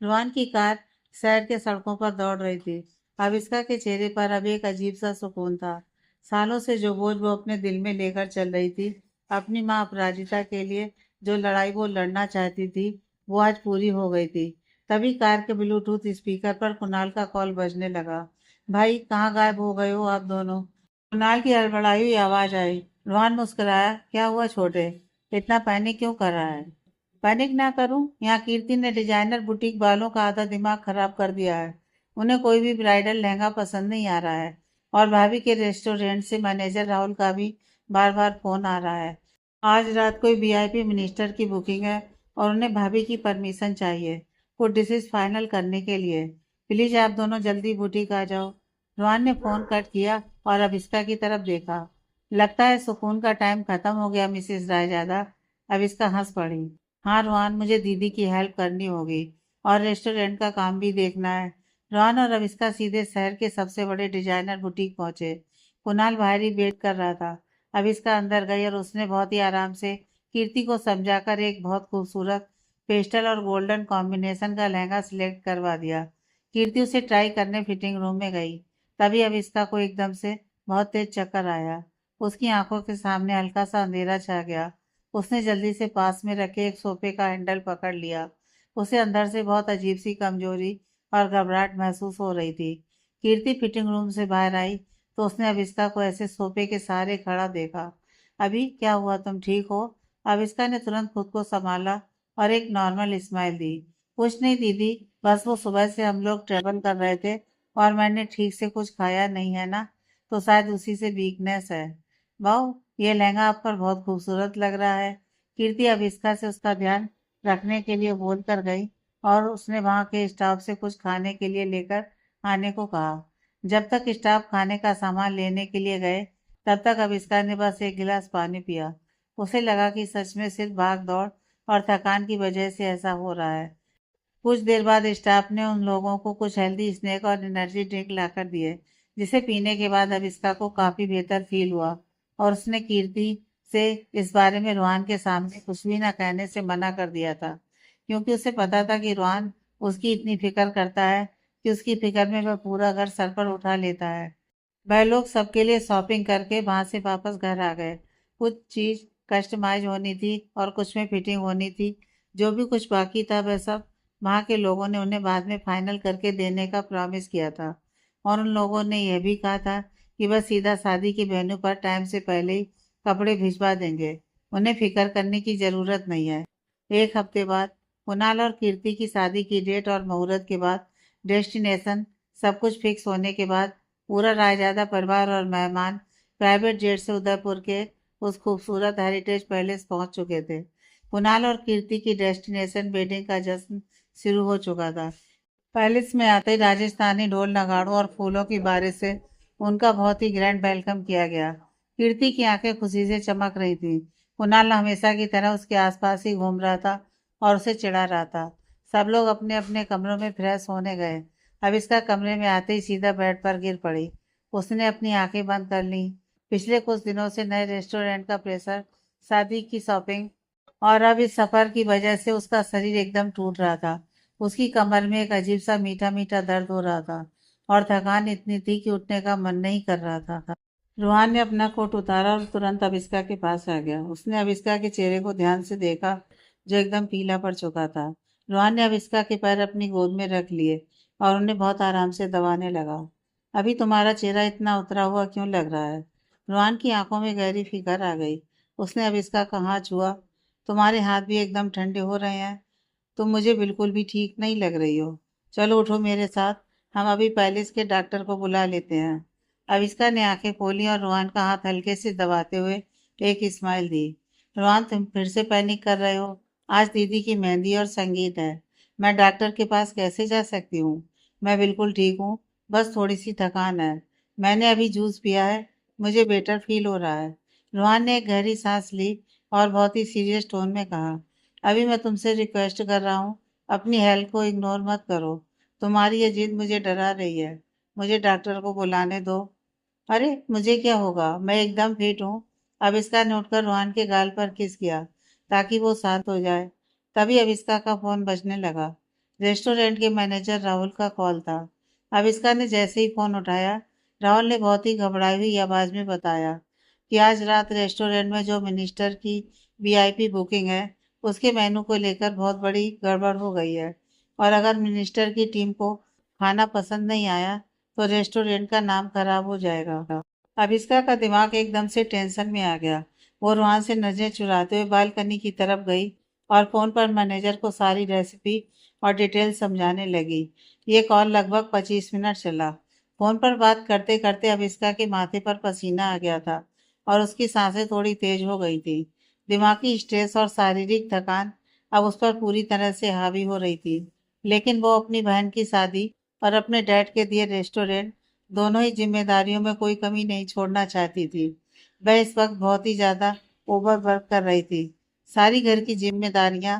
रोहन की कार शहर के सड़कों पर दौड़ रही थी। अविष्का के चेहरे पर अब एक अजीब सा सुकून था। सालों से जो बोझ वो अपने दिल में लेकर चल रही थी, अपनी माँ अपराजिता के लिए जो लड़ाई वो लड़ना चाहती थी, वो आज पूरी हो गई थी। तभी कार के ब्लूटूथ स्पीकर पर कुणाल का कॉल बजने लगा। भाई कहाँ गायब हो गए हो आप दोनों? कुणाल की हड़बड़ाई हुई आवाज आई। रोहन मुस्कुराया। क्या हुआ छोटे, इतना पैनिक क्यों कर रहा है? पैनिक ना करूं, यहाँ कीर्ति ने डिजाइनर बुटीक वालों का आधा दिमाग खराब कर दिया है। उन्हें कोई भी ब्राइडल लहंगा पसंद नहीं आ रहा है, और भाभी के रेस्टोरेंट से मैनेजर राहुल का भी बार बार फोन आ रहा है। आज रात कोई वीआईपी मिनिस्टर की बुकिंग है और उन्हें भाभी की परमिशन चाहिए कुछ डिशेस फाइनल करने के लिए। प्लीज आप दोनों जल्दी बुटीक आ जाओ। रोहन ने फोन कट किया और अभिष्का की तरफ देखा। लगता है सुकून का टाइम खत्म हो गया मिसेस रायजादा। अभिष्का हंस पड़ी। हाँ रोहन, मुझे दीदी की हेल्प करनी होगी और रेस्टोरेंट का काम भी देखना है। रोहन और अभिष्का सीधे शहर के सबसे बड़े डिजाइनर बुटीक पहुंचे। कुणाल बाहर ही वेट कर रहा था। अभिष्का अंदर गई और उसने बहुत ही आराम से कीर्ति को समझाकर एक बहुत खूबसूरत पेस्टल और गोल्डन कॉम्बिनेशन का लहंगा सिलेक्ट करवा दिया। कीर्ति उसे ट्राई करने फिटिंग रूम में गई। तभी अभिष्का को एकदम से बहुत तेज चक्कर आया। उसकी आंखों के सामने हल्का सा अंधेरा छा गया। उसने जल्दी से पास में रखे एक सोफे का हैंडल पकड़ लिया। उसे अंदर से बहुत अजीब सी कमजोरी और घबराहट महसूस हो रही थी। कीर्ति फिटिंग रूम से बाहर आई तो उसने अविष्का को ऐसे सोफे के सहारे खड़ा देखा। अभी क्या हुआ, तुम ठीक हो? अविष्का ने तुरंत खुद को संभाला और एक नॉर्मल स्माइल दी। कुछ नहीं दीदी, बस वो सुबह से हम लोग ट्रेवल कर रहे थे और मैंने ठीक से कुछ खाया नहीं है ना, तो शायद उसी से वीकनेस है। वाह, ये लहंगा आप पर बहुत खूबसूरत लग रहा है। कीर्ति अविष्का से उसका ध्यान रखने के लिए बोल कर गई और उसने वहां के स्टाफ से कुछ खाने के लिए लेकर आने को कहा। जब तक स्टाफ खाने का सामान लेने के लिए गए, तब तक अविष्का ने बस एक गिलास पानी पिया। उसे लगा कि सच में सिर्फ भाग दौड़ और थकान की वजह से ऐसा हो रहा है। कुछ देर बाद स्टाफ ने उन लोगों को कुछ हेल्दी स्नैक और एनर्जी ड्रिंक लाकर दिए, जिसे पीने के बाद अविष्का को काफी बेहतर फील हुआ और उसने कीर्ति से इस बारे में रोहन के सामने कुछ भी न कहने से मना कर दिया था, क्योंकि उसे पता था कि रोहन उसकी इतनी फिक्र करता है कि उसकी फिक्र में वह पूरा घर सर पर उठा लेता है। वह लोग सबके लिए शॉपिंग करके वहां से वापस घर आ गए। कुछ चीज कस्टमाइज होनी थी और कुछ में फिटिंग होनी थी। जो भी कुछ बाकी था वह सब वहां के लोगों ने उन्हें बाद में फाइनल करके देने का प्रॉमिस किया था, और उन लोगों ने यह भी कहा था कि वह सीधा शादी के वेन्यू पर टाइम से पहले ही कपड़े भिजवा देंगे। उन्हें फिक्र करने की जरूरत नहीं है। एक हफ्ते बाद कुणाल और कीर्ति की शादी की डेट और मुहूर्त के बाद डेस्टिनेशन सब कुछ फिक्स होने के बाद पूरा रायजादा परिवार और मेहमान प्राइवेट जेट से उदयपुर के उस खूबसूरत हेरिटेज पैलेस पहुंच चुके थे। कुणाल और कीर्ति की डेस्टिनेशन वेडिंग का जश्न शुरू हो चुका था। पैलेस में आते ही राजस्थानी ढोल नगाड़ों और फूलों की बारिश से उनका बहुत ही ग्रैंड वेलकम किया गया। कीर्ति की आंखें खुशी से चमक रही थीं। कुणाल हमेशा की तरह उसके आसपास ही घूम रहा था और उसे चिढ़ा रहा था। सब लोग अपने अपने कमरों में फ्रेश होने गए। अब इसका कमरे में आते ही सीधा बेड पर गिर पड़ी। उसने अपनी आंखें बंद कर ली। पिछले कुछ दिनों से नए रेस्टोरेंट का प्रेशर, शादी की शॉपिंग और अब इस सफर की वजह से उसका शरीर एकदम टूट रहा था। उसकी कमर में एक अजीब सा मीठा मीठा दर्द हो रहा था और थकान इतनी थी कि उठने का मन नहीं कर रहा था। रूहान ने अपना कोट उतारा और तुरंत अविष्का के पास आ गया। उसने अविष्का के चेहरे को ध्यान से देखा, जो एकदम पीला पड़ चुका था। रूहान ने अविष्का के पैर अपनी गोद में रख लिए और उन्हें बहुत आराम से दबाने लगा। अभी तुम्हारा चेहरा इतना उतरा हुआ क्यों लग रहा है? रूहान की आंखों में गहरी फिक्र आ गई। उसने अविष्का का हाथ छुआ। तुम्हारे हाथ भी एकदम ठंडे हो रहे हैं। तुम मुझे बिल्कुल भी ठीक नहीं लग रही हो। चलो उठो मेरे साथ, हम अभी पैलेस के डॉक्टर को बुला लेते हैं। अविष्का ने आंखें खोली और रोहन का हाथ हल्के से दबाते हुए एक स्माइल दी। रोहन, तुम फिर से पैनिक कर रहे हो? आज दीदी की मेहंदी और संगीत है। मैं डॉक्टर के पास कैसे जा सकती हूँ? मैं बिल्कुल ठीक हूँ, बस थोड़ी सी थकान है। मैंने अभी जूस पिया है, मुझे बेटर फील हो रहा है। रोहन ने एक गहरी सांस ली और बहुत ही सीरियस टोन में कहा, अभी मैं तुमसे रिक्वेस्ट कर रहा हूँ, अपनी हेल्थ को इग्नोर मत करो। तुम्हारी ये जिद मुझे डरा रही है। मुझे डॉक्टर को बुलाने दो। अरे मुझे क्या होगा, मैं एकदम फिट हूँ। अविष्का ने उठकर रोहन के गाल पर किस किया ताकि वो शांत हो जाए। तभी अविष्का का फोन बजने लगा। रेस्टोरेंट के मैनेजर राहुल का कॉल था। अविष्का ने जैसे ही फोन उठाया, राहुल ने बहुत ही घबराई हुई आवाज में बताया कि आज रात रेस्टोरेंट में जो मिनिस्टर की वीआईपी बुकिंग है, उसके मेनू को लेकर बहुत बड़ी गड़बड़ हो गई है। और अगर मिनिस्टर की टीम को खाना पसंद नहीं आया तो रेस्टोरेंट का नाम खराब हो जाएगा। अभिष्का का दिमाग एकदम से टेंशन में आ गया। वो रुहान से नजरें चुराते हुए बालकनी की तरफ गई और फोन पर मैनेजर को सारी रेसिपी और डिटेल समझाने लगी। ये कॉल लगभग 25 मिनट चला। फोन पर बात करते करते अभिष्का के माथे पर पसीना आ गया था और उसकी सांसें थोड़ी तेज हो गई थी। दिमागी स्ट्रेस और शारीरिक थकान अब उस पर पूरी तरह से हावी हो रही थी। लेकिन वो अपनी बहन की शादी और अपने डैड के दिए रेस्टोरेंट दोनों ही जिम्मेदारियों में कोई कमी नहीं छोड़ना चाहती थी। वह इस वक्त बहुत ही ज्यादा ओवरवर्क कर रही थी। सारी घर की जिम्मेदारियां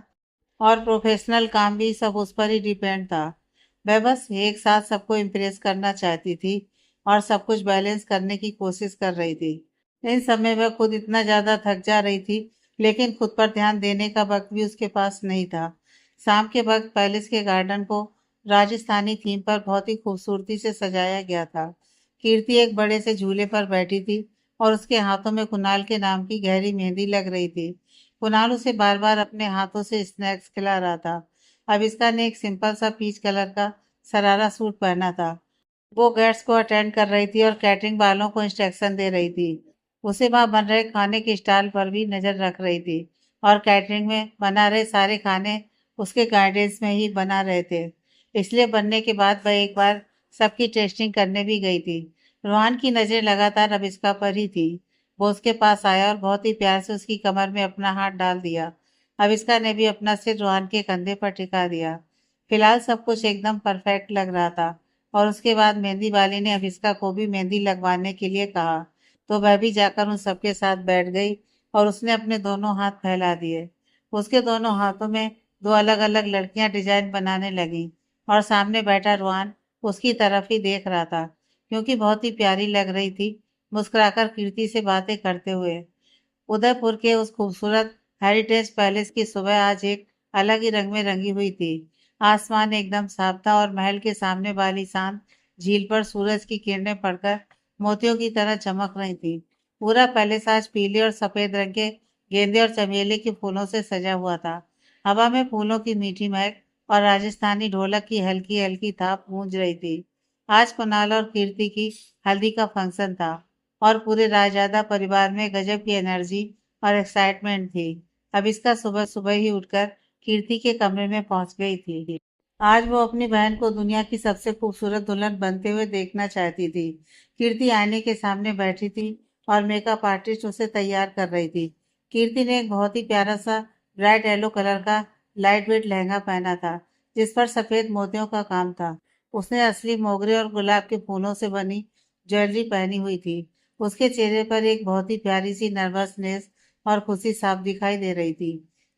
और प्रोफेशनल काम भी सब उस पर ही डिपेंड था। वह बस एक साथ सबको इम्प्रेस करना चाहती थी और सब कुछ बैलेंस करने की कोशिश कर रही थी। इन समय वह खुद इतना ज्यादा थक जा रही थी, लेकिन खुद पर ध्यान देने का वक्त भी उसके पास नहीं था। शाम के वक्त पैलेस के गार्डन को राजस्थानी थीम पर बहुत ही खूबसूरती से सजाया गया था। कीर्ति एक बड़े से झूले पर बैठी थी और उसके हाथों में कुणाल के नाम की गहरी मेहंदी लग रही थी। कुणाल उसे बार बार अपने हाथों से स्नैक्स खिला रहा था। अविष्का ने एक सिंपल सा पीच कलर का सरारा सूट पहना था। वो गेस्ट्स को अटेंड कर रही थी और कैटरिंग वालों को इंस्ट्रक्शन दे रही थी। उसे वहां बन रहे खाने के स्टॉल पर भी नजर रख रही थी और कैटरिंग में बना रहे सारे खाने उसके गाइडेंस में ही बना रहे थे। इसलिए बनने के बाद वह एक बार सबकी टेस्टिंग करने भी गई थी। रोहन की नजर लगातार अविष्का पर ही थी। वो उसके पास आया और बहुत ही प्यार से उसकी कमर में अपना हाथ डाल दिया। अविष्का ने भी अपना सिर रोहन के कंधे पर टिका दिया। फिलहाल सब कुछ एकदम परफेक्ट लग रहा था और उसके बाद मेहंदी वाली ने अविष्का को भी मेहंदी लगवाने के लिए कहा, तो वह भी जाकर उन सबके साथ बैठ गई और उसने अपने दोनों हाथ फैला दिए। उसके दोनों हाथों में दो अलग अलग लड़कियां डिजाइन बनाने लगी और सामने बैठा रोहन उसकी तरफ ही देख रहा था, क्योंकि बहुत ही प्यारी लग रही थी मुस्कुराकर कीर्ति से बातें करते हुए। उदयपुर के उस खूबसूरत हेरिटेज पैलेस की सुबह आज एक अलग ही रंग में रंगी हुई थी। आसमान एकदम साफ था और महल के सामने वाली शांत झील पर सूरज की किरणें पड़कर मोतियों की तरह चमक रही थी। पूरा पैलेस आज पीले और सफेद रंग के गेंदे और चमेली के फूलों से सजा हुआ था। हवा में फूलों की मीठी महक और राजस्थानी ढोलक की हल्की हल्की थाप गूंज रही थी। आज कुणाल और कीर्ति की हल्दी का फंक्शन था और पूरे रायजादा परिवार में गजब की एनर्जी और एक्साइटमेंट थी। अब इसका सुबह सुबह ही उठकर कीर्ति के कमरे में पहुंच गई थी। आज वो अपनी बहन को दुनिया की सबसे खूबसूरत दुल्हन बनते हुए देखना चाहती थी। कीर्ति आईने के सामने बैठी थी और मेकअप आर्टिस्ट उसे तैयार कर रही थी। कीर्ति ने एक बहुत ही प्यारा सा ब्राइट येलो कलर का लाइट वेट लहंगा पहना था, जिस पर सफेद मोतियों का काम था। उसने असली मोगरे और गुलाब के फूलों से बनी ज्वेलरी पहनी हुई थी। उसके चेहरे पर एक बहुत ही प्यारी सी नर्वसनेस और खुशी साफ दिखाई दे रही थी।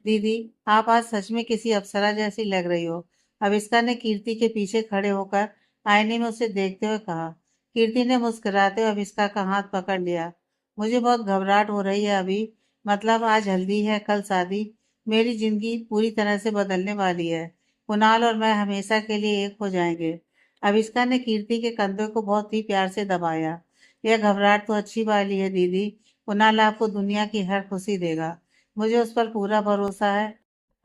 दीदी, आप आज सच में किसी अप्सरा जैसी लग रही हो। अविष्का ने कीर्ति के पीछे खड़े होकर आईने में उसे देखते हुए कहा। कीर्ति ने मुस्कुराते हुए अविष्का का हाथ पकड़ लिया। मुझे बहुत घबराहट हो रही है अभी। मतलब आज हल्दी है, कल शादी। मेरी जिंदगी पूरी तरह से बदलने वाली है। कुणाल और मैं हमेशा के लिए एक हो जाएंगे। अविष्का ने कीर्ति के कंधे को बहुत ही प्यार से दबाया। यह घबराहट तो अच्छी वाली है दीदी। कुणाल आपको दुनिया की हर खुशी देगा। मुझे उस पर पूरा भरोसा है।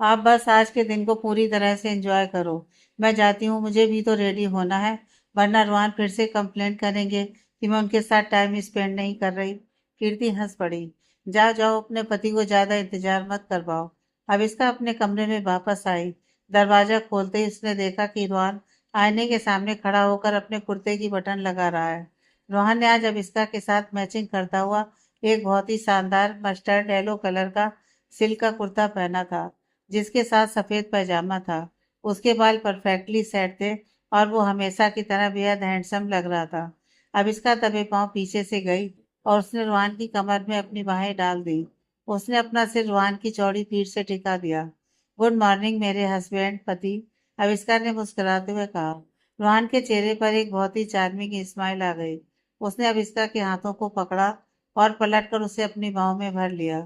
आप बस आज के दिन को पूरी तरह से एंजॉय करो। मैं जाती हूँ, मुझे भी तो रेडी होना है, वरना रोहन फिर से कंप्लेंट करेंगे कि मैं उनके साथ टाइम स्पेंड नहीं कर रही। कीर्ति हंस पड़ी। जाओ जाओ, अपने पति को ज्यादा इंतजार मत करवाओ। अब इसका अपने कमरे में वापस आई। दरवाजा खोलते ही उसने देखा कि रोहन आईने के सामने खड़ा होकर अपने कुर्ते की बटन लगा रहा है। रोहन ने आज अविष्का के साथ मैचिंग करता हुआ एक बहुत ही शानदार मस्टर्ड येलो कलर का सिल्क का कुर्ता पहना था, जिसके साथ सफेद पैजामा था। उसके बाल परफेक्टली सेट थे और वो हमेशा की तरह बेहद हैंडसम लग रहा था। अब इसका दबे पांव पीछे से गई और उसने रुहान की कमर में अपनी बाहें डाल दी। उसने अपना सिर रुहान की चौड़ी पीठ से टिका दिया। गुड मॉर्निंग मेरे हस्बैंड पति, अविष्का ने मुस्कुराते हुए कहा। रुहान के चेहरे पर एक बहुत ही चार्मिंग स्माइल आ गई। उसने अविष्का के हाथों को पकड़ा और पलटकर उसे अपनी बाहों में भर लिया।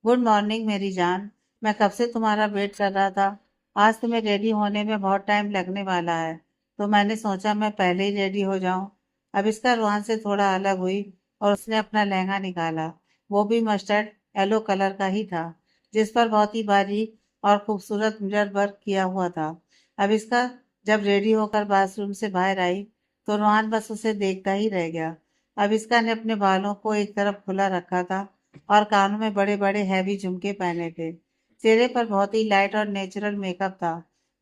गुड मॉर्निंग मेरी जान, मैं कब से तुम्हारा वेट कर रहा था। आज तुम्हें रेडी होने में बहुत टाइम लगने वाला है, तो मैंने सोचा मैं पहले ही रेडी हो जाऊं। अब इसका रुहान से थोड़ा अलग हुई और उसने अपना लहंगा निकाला। वो भी मस्टर्ड येलो कलर का ही था, जिस पर बहुत ही बारीक और खूबसूरत मिरर वर्क किया हुआ था। अब इसका जब रेडी होकर बाथरूम से बाहर आई तो रोहान बस उसे देखता ही रह गया। अब इसका ने अपने बालों को एक तरफ खुला रखा था और कानों में बड़े बड़े हैवी झुमके पहने थे। चेहरे पर बहुत ही लाइट और नेचुरल मेकअप था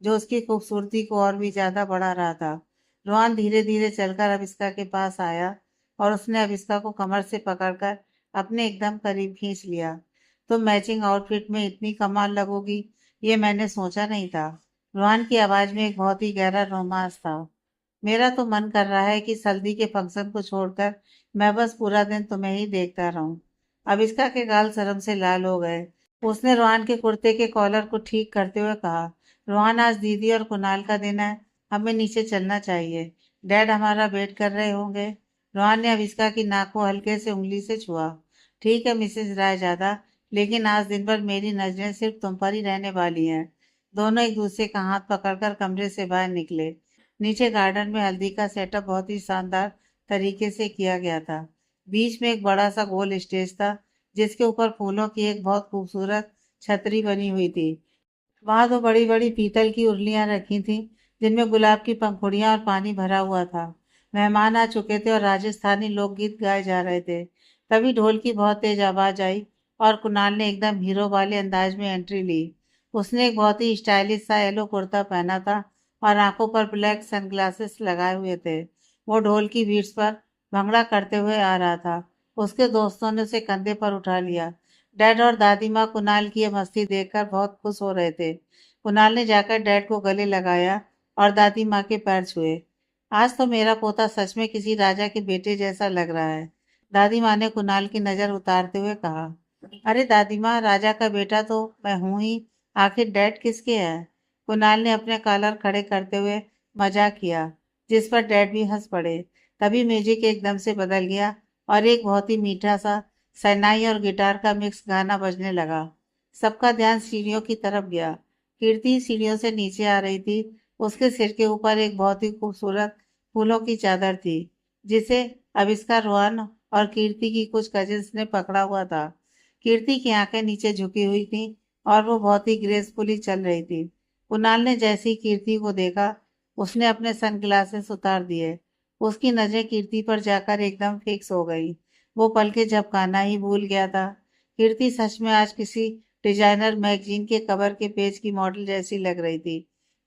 जो उसकी खूबसूरती को और भी ज्यादा बढ़ा रहा था। रोहान धीरे धीरे चलकर अविस्का के पास आया और उसने अविस्का को कमर से पकड़कर अपने एकदम करीब खींच लिया। तुम मैचिंग आउटफिट में इतनी कमाल लगोगी, ये मैंने सोचा नहीं था। रोहान की आवाज में एक बहुत ही गहरा रोमांस था। मेरा तो मन कर रहा है कि हल्दी के फंक्शन को छोड़कर मैं बस पूरा दिन तुम्हें ही देखता रहूं। अविस्का के गाल शर्म से लाल हो गए। उसने रोहान के कुर्ते के कॉलर को ठीक करते हुए कहा, रोहान आज दीदी और कुणाल का दिन है, हमें नीचे चलना चाहिए। डैड हमारा वेट कर रहे होंगे। रोहान ने अविस्का की नाक को हल्के से उंगली से छुआ। ठीक है मिसेज रायजादा, लेकिन आज दिन भर मेरी नजरें सिर्फ तुम पर ही रहने वाली हैं। दोनों एक दूसरे का हाथ पकड़कर कमरे से बाहर निकले। नीचे गार्डन में हल्दी का सेटअप बहुत ही शानदार तरीके से किया गया था। बीच में एक बड़ा सा गोल स्टेज था जिसके ऊपर फूलों की एक बहुत खूबसूरत छतरी बनी हुई थी। वहां दो बड़ी बड़ी पीतल की उर्लियां रखी थीं जिनमें गुलाब की पंखुड़ियां और पानी भरा हुआ था। मेहमान आ चुके थे और राजस्थानी लोकगीत गाए जा रहे थे। तभी ढोल की बहुत तेज आवाज आई और कुणाल ने एकदम हीरो वाले अंदाज में एंट्री ली। उसने एक बहुत ही स्टाइलिश सा येलो कुर्ता पहना था और आंखों पर ब्लैक सनग्लासेस लगाए हुए थे। वो ढोल की बीट्स पर भंगड़ा करते हुए आ रहा था। उसके दोस्तों ने उसे कंधे पर उठा लिया। डैड और दादी माँ कुणाल की ये मस्ती देखकर बहुत खुश हो रहे थे। कुणाल ने जाकर डैड को गले लगाया और दादी माँ के पैर छुए। आज तो मेरा पोता सच में किसी राजा के बेटे जैसा लग रहा है। दादी माँ ने कुणाल की नजर उतारते हुए कहा। अरे दादी माँ, राजा का बेटा तो मैं हूं ही, आखिर डैड किसके है? कुणाल ने अपने कॉलर खड़े करते हुए मजाक किया, जिस पर डैड भी हंस पड़े। तभी म्यूजिक एकदम से बदल गया और एक बहुत ही मीठा सा शहनाई और गिटार का मिक्स गाना बजने लगा। सबका ध्यान सीढ़ियों की तरफ गया। कीर्ति सीढ़ियों से नीचे आ रही थी। उसके सिर के ऊपर एक बहुत ही खूबसूरत फूलों की चादर थी जिसे अविष्का, रोहन और कीर्ति की कुछ कजिन्स ने पकड़ा हुआ था। कीर्ति की आंखें नीचे झुकी हुई थी और वो बहुत ही ग्रेसफुली चल रही थी। कुणाल ने जैसी कीर्ति को देखा, उसने अपने सनग्लासेस उतार दिए। उसकी नजरें कीर्ति पर जाकर एकदम फिक्स हो गई। वो पल के झपकाना ही भूल गया था। कीर्ति सच में आज किसी डिजाइनर मैगजीन के कवर के पेज की मॉडल जैसी लग रही थी।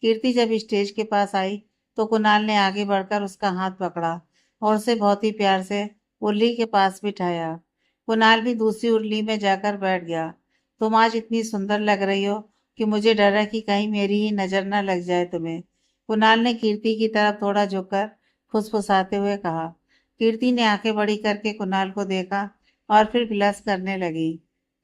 कीर्ति जब स्टेज के पास आई तो कुणाल ने आगे बढ़कर उसका हाथ पकड़ा और उसे बहुत ही प्यार से उर्ली के पास बिठाया। कुणाल भी दूसरी उर्ली में जाकर बैठ गया। तुम आज इतनी सुंदर लग रही हो कि मुझे डर है कि कहीं मेरी ही नजर न लग जाए तुम्हें। कुणाल ने कीर्ति की तरफ थोड़ा झुककर फुसफुसाते हुए कहा। कीर्ति ने आंखें बड़ी करके कुणाल को देखा और फिर ब्लश करने लगी।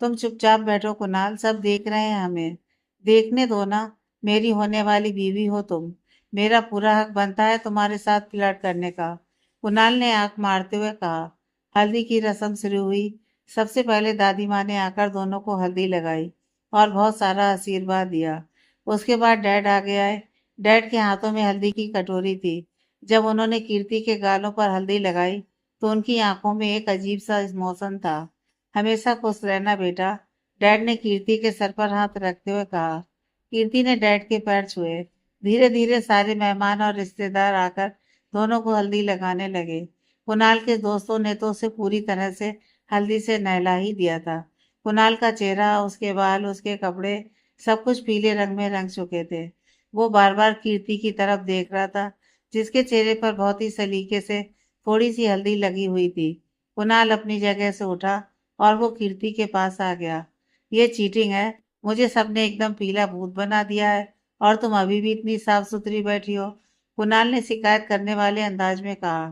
तुम चुपचाप बैठो कुणाल, सब देख रहे हैं हमें। देखने दो ना, मेरी होने वाली बीवी हो तुम। मेरा पूरा हक बनता है तुम्हारे साथ फ्लर्ट करने का। कुणाल ने आंख मारते हुए कहा। हल्दी की रस्म शुरू हुई। सबसे पहले दादी माँ ने आकर दोनों को हल्दी लगाई और बहुत सारा आशीर्वाद दिया। उसके बाद डैड आगे आए। डैड के हाथों में हल्दी की कटोरी थी। जब उन्होंने कीर्ति के गालों पर हल्दी लगाई तो उनकी आंखों में एक अजीब सा इमोशन था। हमेशा खुश रहना बेटा, डैड ने कीर्ति के सर पर हाथ रखते हुए कहा। कीर्ति ने डैड के पैर छुए। धीरे धीरे सारे मेहमान और रिश्तेदार आकर दोनों को हल्दी लगाने लगे। कुणाल के दोस्तों ने तो उसे पूरी तरह से हल्दी से नहला ही दिया था। कुणाल का चेहरा, उसके बाल, उसके कपड़े, सब कुछ पीले रंग में रंग चुके थे। वो बार बार कीर्ति की तरफ देख रहा था जिसके चेहरे पर बहुत ही सलीके से थोड़ी सी हल्दी लगी हुई थी। कुणाल अपनी जगह से उठा और वो कीर्ति के पास आ गया। ये चीटिंग है, मुझे सबने एकदम पीला भूत बना दिया है और तुम अभी भी इतनी साफ सुथरी बैठी हो। कुणाल ने शिकायत करने वाले अंदाज में कहा।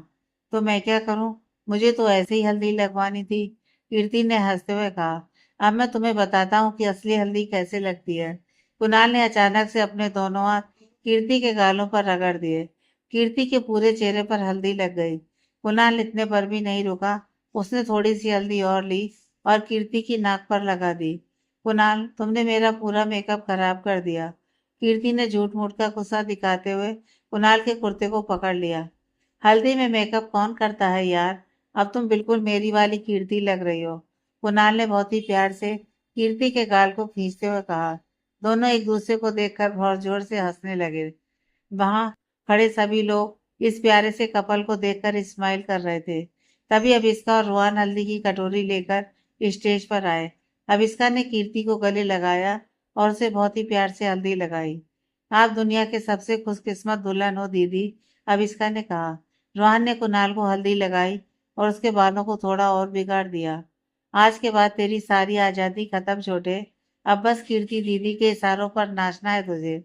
तो मैं क्या करूं, मुझे तो ऐसे ही हल्दी लगवानी थी। कीर्ति ने हंसते हुए कहा। अब मैं तुम्हें बताता हूँ कि असली हल्दी कैसे लगती है। कुणाल ने अचानक से अपने दोनों हाथ कीर्ति के गालों पर रगड़ दिए। कीर्ति के पूरे चेहरे पर हल्दी लग गई। कुणाल इतने पर भी नहीं रुका। उसने थोड़ी सी हल्दी और ली और कीर्ति की नाक पर लगा दी। कुणाल, तुमने मेरा पूरा मेकअप खराब कर दिया। कीर्ति ने झूठ मूठ का गुस्सा दिखाते हुए कुणाल के कुर्ते को पकड़ लिया। हल्दी में मेकअप कौन करता है यार, अब तुम बिल्कुल मेरी वाली कीर्ति लग रही हो। कुणाल ने बहुत ही प्यार से कीर्ति के गाल को खींचते हुए कहा। दोनों एक दूसरे को देखकर बहुत जोर से हंसने लगे। वहां खड़े सभी लोग इस प्यारे से कपल को देखकर स्माइल कर रहे थे। तभी अभिष्का और रोहन हल्दी की कटोरी लेकर स्टेज पर आए। अभिष्का ने कीर्ति को गले लगाया और उसे बहुत ही प्यार से हल्दी लगाई। आप दुनिया के सबसे खुशकिस्मत दुल्हन हो दीदी, अभिष्का ने कहा। रोहन ने कुणाल को हल्दी लगाई और उसके बालों को थोड़ा और बिगाड़ दिया। आज के बाद तेरी सारी आजादी खत्म छोटे, अब बस कीर्ति दीदी के इशारों पर नाचना है तुझे।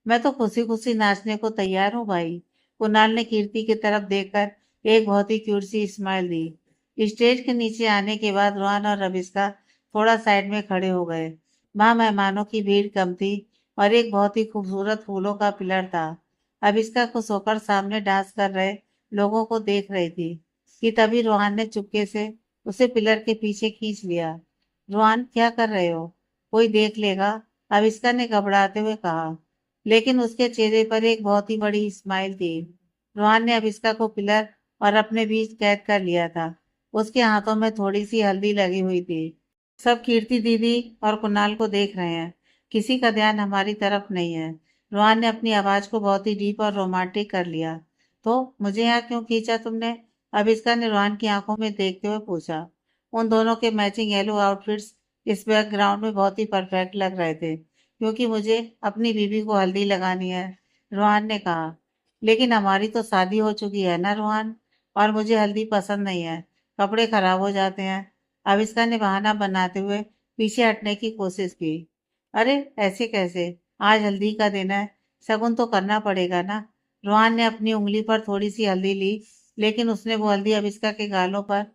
मैं तो खुशी खुशी नाचने को तैयार हूँ भाई। कुणाल ने कीर्ति की तरफ देखकर एक बहुत ही क्यूट सी स्माइल दी। स्टेज के नीचे आने के बाद रोहन और रबिस्का थोड़ा साइड में खड़े हो गए। वहां मेहमानों की भीड़ कम थी और एक बहुत ही खूबसूरत फूलों का पिलर था। अभिष्का खुश होकर सामने डांस कर रहे लोगों को देख रही थी कि तभी रोहन ने चुपके से उसे पिलर के पीछे खींच लिया। रोहन, क्या कर रहे हो? कोई देख लेगा, अभिष्का ने घबराते हुए कहा। लेकिन उसके चेहरे पर एक बहुत ही बड़ी स्माइल थी। रोहन ने अभिष्का को पिलर और अपने बीच कैद कर लिया था। उसके हाथों में थोड़ी सी हल्दी लगी हुई थी। सब कीर्ति दीदी और कुणाल को देख रहे हैं। किसी का ध्यान हमारी तरफ नहीं है। रोहन ने अपनी आवाज को बहुत ही डीप और रोमांटिक कर लिया। तो मुझे यहाँ क्यों खींचा तुमने? अभिष्का ने रोहन की आंखों में देखते हुए पूछा। उन दोनों के मैचिंग येलो आउटफिट्स इस बैकग्राउंड में बहुत ही परफेक्ट लग रहे थे, क्योंकि मुझे अपनी बीवी को हल्दी लगानी है, रोहन ने कहा। लेकिन हमारी तो शादी हो चुकी है ना रोहन, और मुझे हल्दी पसंद नहीं है, कपड़े खराब हो जाते हैं। अविष्का ने बहाना बनाते हुए पीछे हटने की कोशिश की। अरे ऐसे कैसे, आज हल्दी का दिन है, शगुन तो करना पड़ेगा ना। रोहन ने अपनी उंगली पर थोड़ी सी हल्दी ली, लेकिन उसने वो हल्दी अविष्का के गालों पर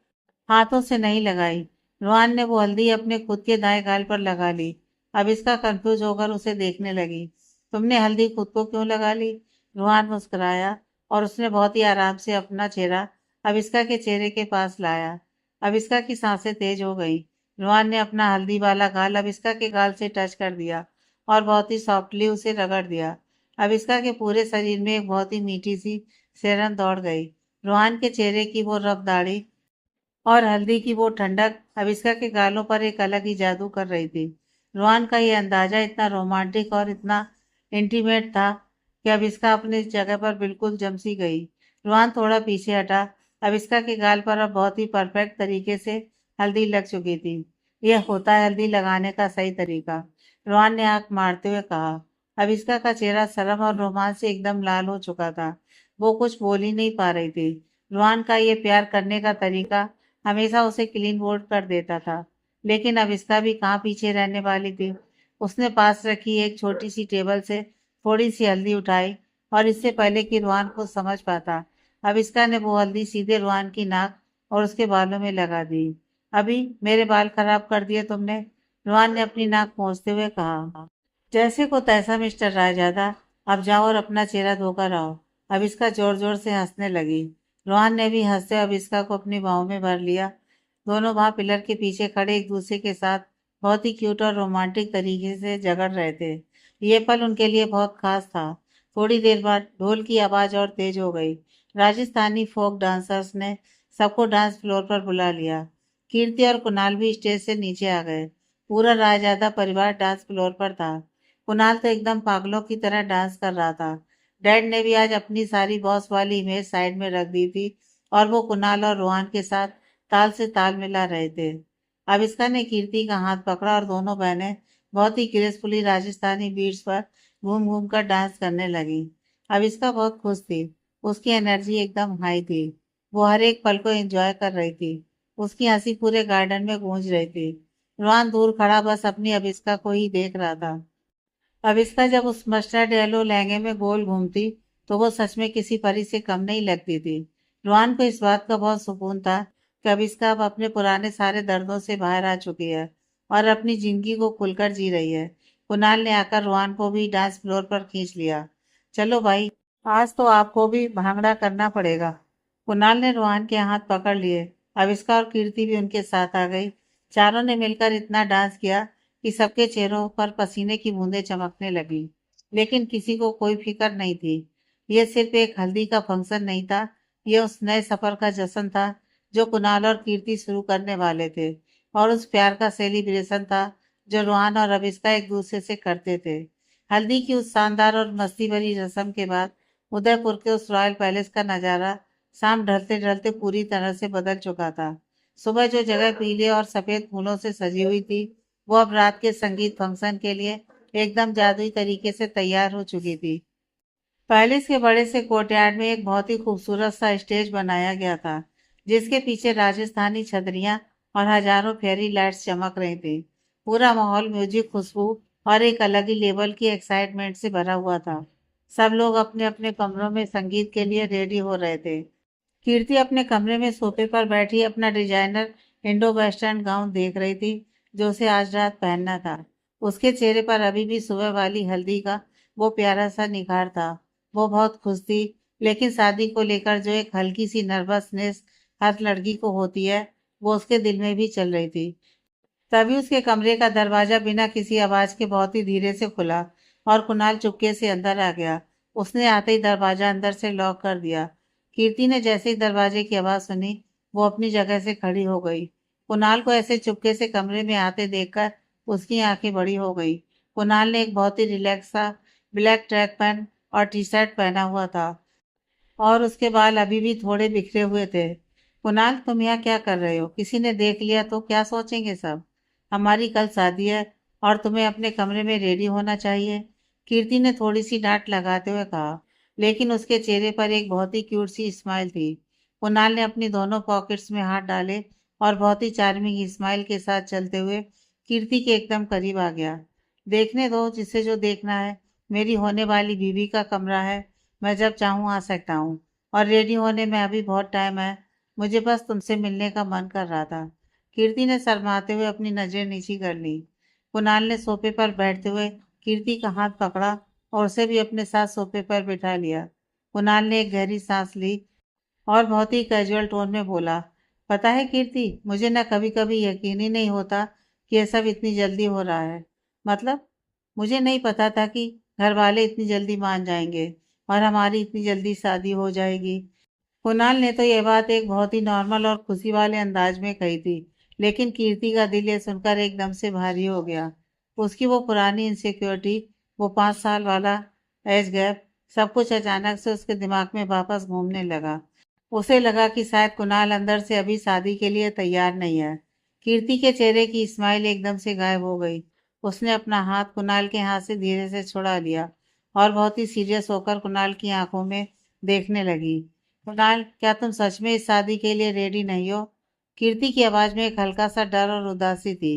हाथों से नहीं लगाई। रोहन ने वो हल्दी अपने खुद के दाएं गाल पर लगा ली। अविष्का कंफ्यूज होकर उसे देखने लगी। तुमने हल्दी खुद को क्यों लगा ली? रोहन मुस्कुराया और उसने बहुत ही आराम से अपना चेहरा अविष्का के चेहरे के पास लाया। अविष्का की सांसें तेज हो गई। रोहन ने अपना हल्दी वाला गाल अविष्का के गाल से टच कर दिया और बहुत ही सॉफ्टली उसे रगड़ दिया। अविष्का के पूरे शरीर में एक बहुत ही मीठी सी सिहरन दौड़ गई। रोहन के चेहरे की वो रफ दाढ़ी और हल्दी की वो ठंडक अविष्का के गालों पर एक अलग ही जादू कर रही थी। रोहन का ये अंदाजा इतना रोमांटिक और इतना इंटीमेट था कि अविष्का अपनी जगह पर बिल्कुल जम सी गई। रोहन थोड़ा पीछे हटा। अविष्का के गाल पर अब बहुत ही परफेक्ट तरीके से हल्दी लग चुकी थी। यह होता है हल्दी लगाने का सही तरीका, रोहन ने आंख मारते हुए कहा। अविष्का का चेहरा शर्म और रोमांच से एकदम लाल हो चुका था। वो कुछ बोल ही नहीं पा रही थी। रोहन का ये प्यार करने का तरीका हमेशा उसे क्लीन बोल्ड कर देता था। लेकिन अब इसका भी कहाँ पीछे रहने वाली थी। उसने पास रखी एक छोटी सी टेबल से थोड़ी सी हल्दी उठाई और इससे पहले कि रुहान को समझ पाता, अब इसका ने वो हल्दी सीधे रुहान की नाक और उसके बालों में लगा दी। अभी मेरे बाल खराब कर दिए तुमने, रुहान ने अपनी नाक पोंछते हुए कहा। जैसे को तैसा मिस्टर रायजादा, अब जाओ और अपना चेहरा धोकर आओ। अब इसका जोर जोर से हंसने लगी। रोहन ने भी हंसते अब इसका को अपनी बाहों में भर लिया। दोनों वहां पिलर के पीछे खड़े एक दूसरे के साथ बहुत ही क्यूट और रोमांटिक तरीके से झगड़ रहे थे। ये पल उनके लिए बहुत खास था। थोड़ी देर बाद ढोल की आवाज और तेज हो गई। राजस्थानी फोक डांसर्स ने सबको डांस फ्लोर पर बुला लिया। कीर्ति और कुणाल भी स्टेज से नीचे आ गए। पूरा रायजादा परिवार डांस फ्लोर पर था। कुणाल तो एकदम पागलों की तरह डांस कर रहा था। डैड ने भी आज अपनी सारी बॉस वाली इमेज साइड में रख दी थी और वो कुणाल और रोहन के साथ ताल से ताल मिला रहे थे। अविष्का ने कीर्ति का हाथ पकड़ा और दोनों बहनें बहुत ही ग्रेसफुली राजस्थानी बीट्स पर घूम घूम कर डांस करने लगी। अविष्का बहुत खुश थी। उसकी एनर्जी एकदम हाई थी। वो हर एक पल को एंजॉय कर रही थी। उसकी हंसी पूरे गार्डन में गूंज रही थी। रोहन दूर खड़ा बस अपनी अविष्का को ही देख रहा था। अविष्का जब उस मस्टर्ड येलो लहंगे में गोल घूमती तो वो सच में किसी परी से कम नहीं लगती थी। रोहन को इस बात का बहुत सुकून था कि अविष्का अब अपने पुराने सारे दर्दों से बाहर आ चुकी है और अपनी जिंदगी को खुलकर जी रही है। कुणाल ने आकर रोहन को भी डांस फ्लोर पर खींच लिया। चलो भाई, आज तो आपको भी भांगड़ा करना पड़ेगा। कुणाल ने रोहन के हाथ पकड़ लिए। अविष्का और कीर्ति भी उनके साथ आ गई। चारों ने मिलकर इतना डांस किया कि सबके चेहरों पर पसीने की बूंदें चमकने लगी। लेकिन किसी को कोई फिक्र नहीं थी। यह सिर्फ एक हल्दी का फंक्शन नहीं था, यह उस नए सफर का जश्न था जो कुणाल और कीर्ति शुरू करने वाले थे, और उस प्यार का सेलिब्रेशन था जो रोहन और अविष्का एक दूसरे से करते थे। हल्दी की उस शानदार और मस्ती भरी रस्म के बाद उदयपुर के उस रॉयल पैलेस का नजारा शाम ढलते ढलते पूरी तरह से बदल चुका था। सुबह जो जगह पीले और सफेद फूलों से सजी हुई थी, वो अब रात के संगीत फंक्शन के लिए एकदम जादुई तरीके से तैयार हो चुकी थी। पैलेस के बड़े से कोर्टयार्ड में एक बहुत ही खूबसूरत सा स्टेज बनाया गया था, जिसके पीछे राजस्थानी छतरियां और हजारों फेरी लाइट्स चमक रही थी। पूरा माहौल म्यूजिक, खुशबू और एक अलग ही लेवल की एक्साइटमेंट से भरा हुआ था। सब लोग अपने अपने कमरों में संगीत के लिए रेडी हो रहे थे। कीर्ति अपने कमरे में सोफे पर बैठी अपना डिजाइनर इंडो वेस्टर्न गाउन देख रही थी, जो उसे आज रात पहनना था। उसके चेहरे पर अभी भी सुबह वाली हल्दी का वो प्यारा सा निखार था। वो बहुत खुश थी, लेकिन शादी को लेकर जो एक हल्की सी नर्वसनेस हर लड़की को होती है, वो उसके दिल में भी चल रही थी। तभी उसके कमरे का दरवाजा बिना किसी आवाज के बहुत ही धीरे से खुला और कुणाल चुपके से अंदर आ गया। उसने आते ही दरवाजा अंदर से लॉक कर दिया। कीर्ति ने जैसे ही दरवाजे की आवाज सुनी, वो अपनी जगह से खड़ी हो गई। कुणाल को ऐसे चुपके से कमरे में आते देखकर उसकी आंखें बड़ी हो गई। कुणाल ने एक बहुत ही रिलैक्स सा ब्लैक ट्रैक पैंट और टी शर्ट पहना हुआ था और उसके बाल अभी भी थोड़े बिखरे हुए थे। कुणाल, तुम यहाँ क्या कर रहे हो? किसी ने देख लिया तो क्या सोचेंगे सब? हमारी कल शादी है और तुम्हें अपने कमरे में रेडी होना चाहिए। कीर्ति ने थोड़ी सी डांट लगाते हुए कहा, लेकिन उसके चेहरे पर एक बहुत ही क्यूट सी स्माइल थी। कुणाल ने अपनी दोनों पॉकेट्स में हाथ डाले और बहुत ही चार्मिंग स्माइल के साथ चलते हुए कीर्ति के एकदम करीब आ गया। देखने दो जिसे जो देखना है। मेरी होने वाली बीवी का कमरा है। मैं जब चाहूँ आ सकता हूँ और रेडी होने में अभी बहुत टाइम है। मुझे बस तुमसे मिलने का मन कर रहा था। कीर्ति ने शर्माते हुए अपनी नजरें नीची कर ली। कुणाल ने सोफे पर बैठते हुए कीर्ति का हाथ पकड़ा और उसे भी अपने साथ सोफे पर बिठा लिया। कुणाल ने एक गहरी सांस ली और बहुत ही कैजुअल टोन में बोला, पता है कीर्ति, मुझे ना कभी कभी यकीन ही नहीं होता कि ये सब इतनी जल्दी हो रहा है। मतलब, मुझे नहीं पता था कि घर वाले इतनी जल्दी मान जाएंगे और हमारी इतनी जल्दी शादी हो जाएगी। कुणाल ने तो यह बात एक बहुत ही नॉर्मल और खुशी वाले अंदाज में कही थी, लेकिन कीर्ति का दिल ये सुनकर एकदम से भारी हो गया। उसकी वो पुरानी इनसिक्योरिटी, वो 5 साल वाला एज गैप, सब कुछ अचानक से उसके दिमाग में वापस घूमने लगा। उसे लगा कि शायद कुणाल अंदर से अभी शादी के लिए तैयार नहीं है। कीर्ति के चेहरे की स्माइल एकदम से गायब हो गई। उसने अपना हाथ कुणाल के हाथ से धीरे से छुड़ा लिया और बहुत ही सीरियस होकर कुणाल की आंखों में देखने लगी। कुणाल, क्या तुम सच में इस शादी के लिए रेडी नहीं हो? कीर्ति की आवाज में एक हल्का सा डर और उदासी थी।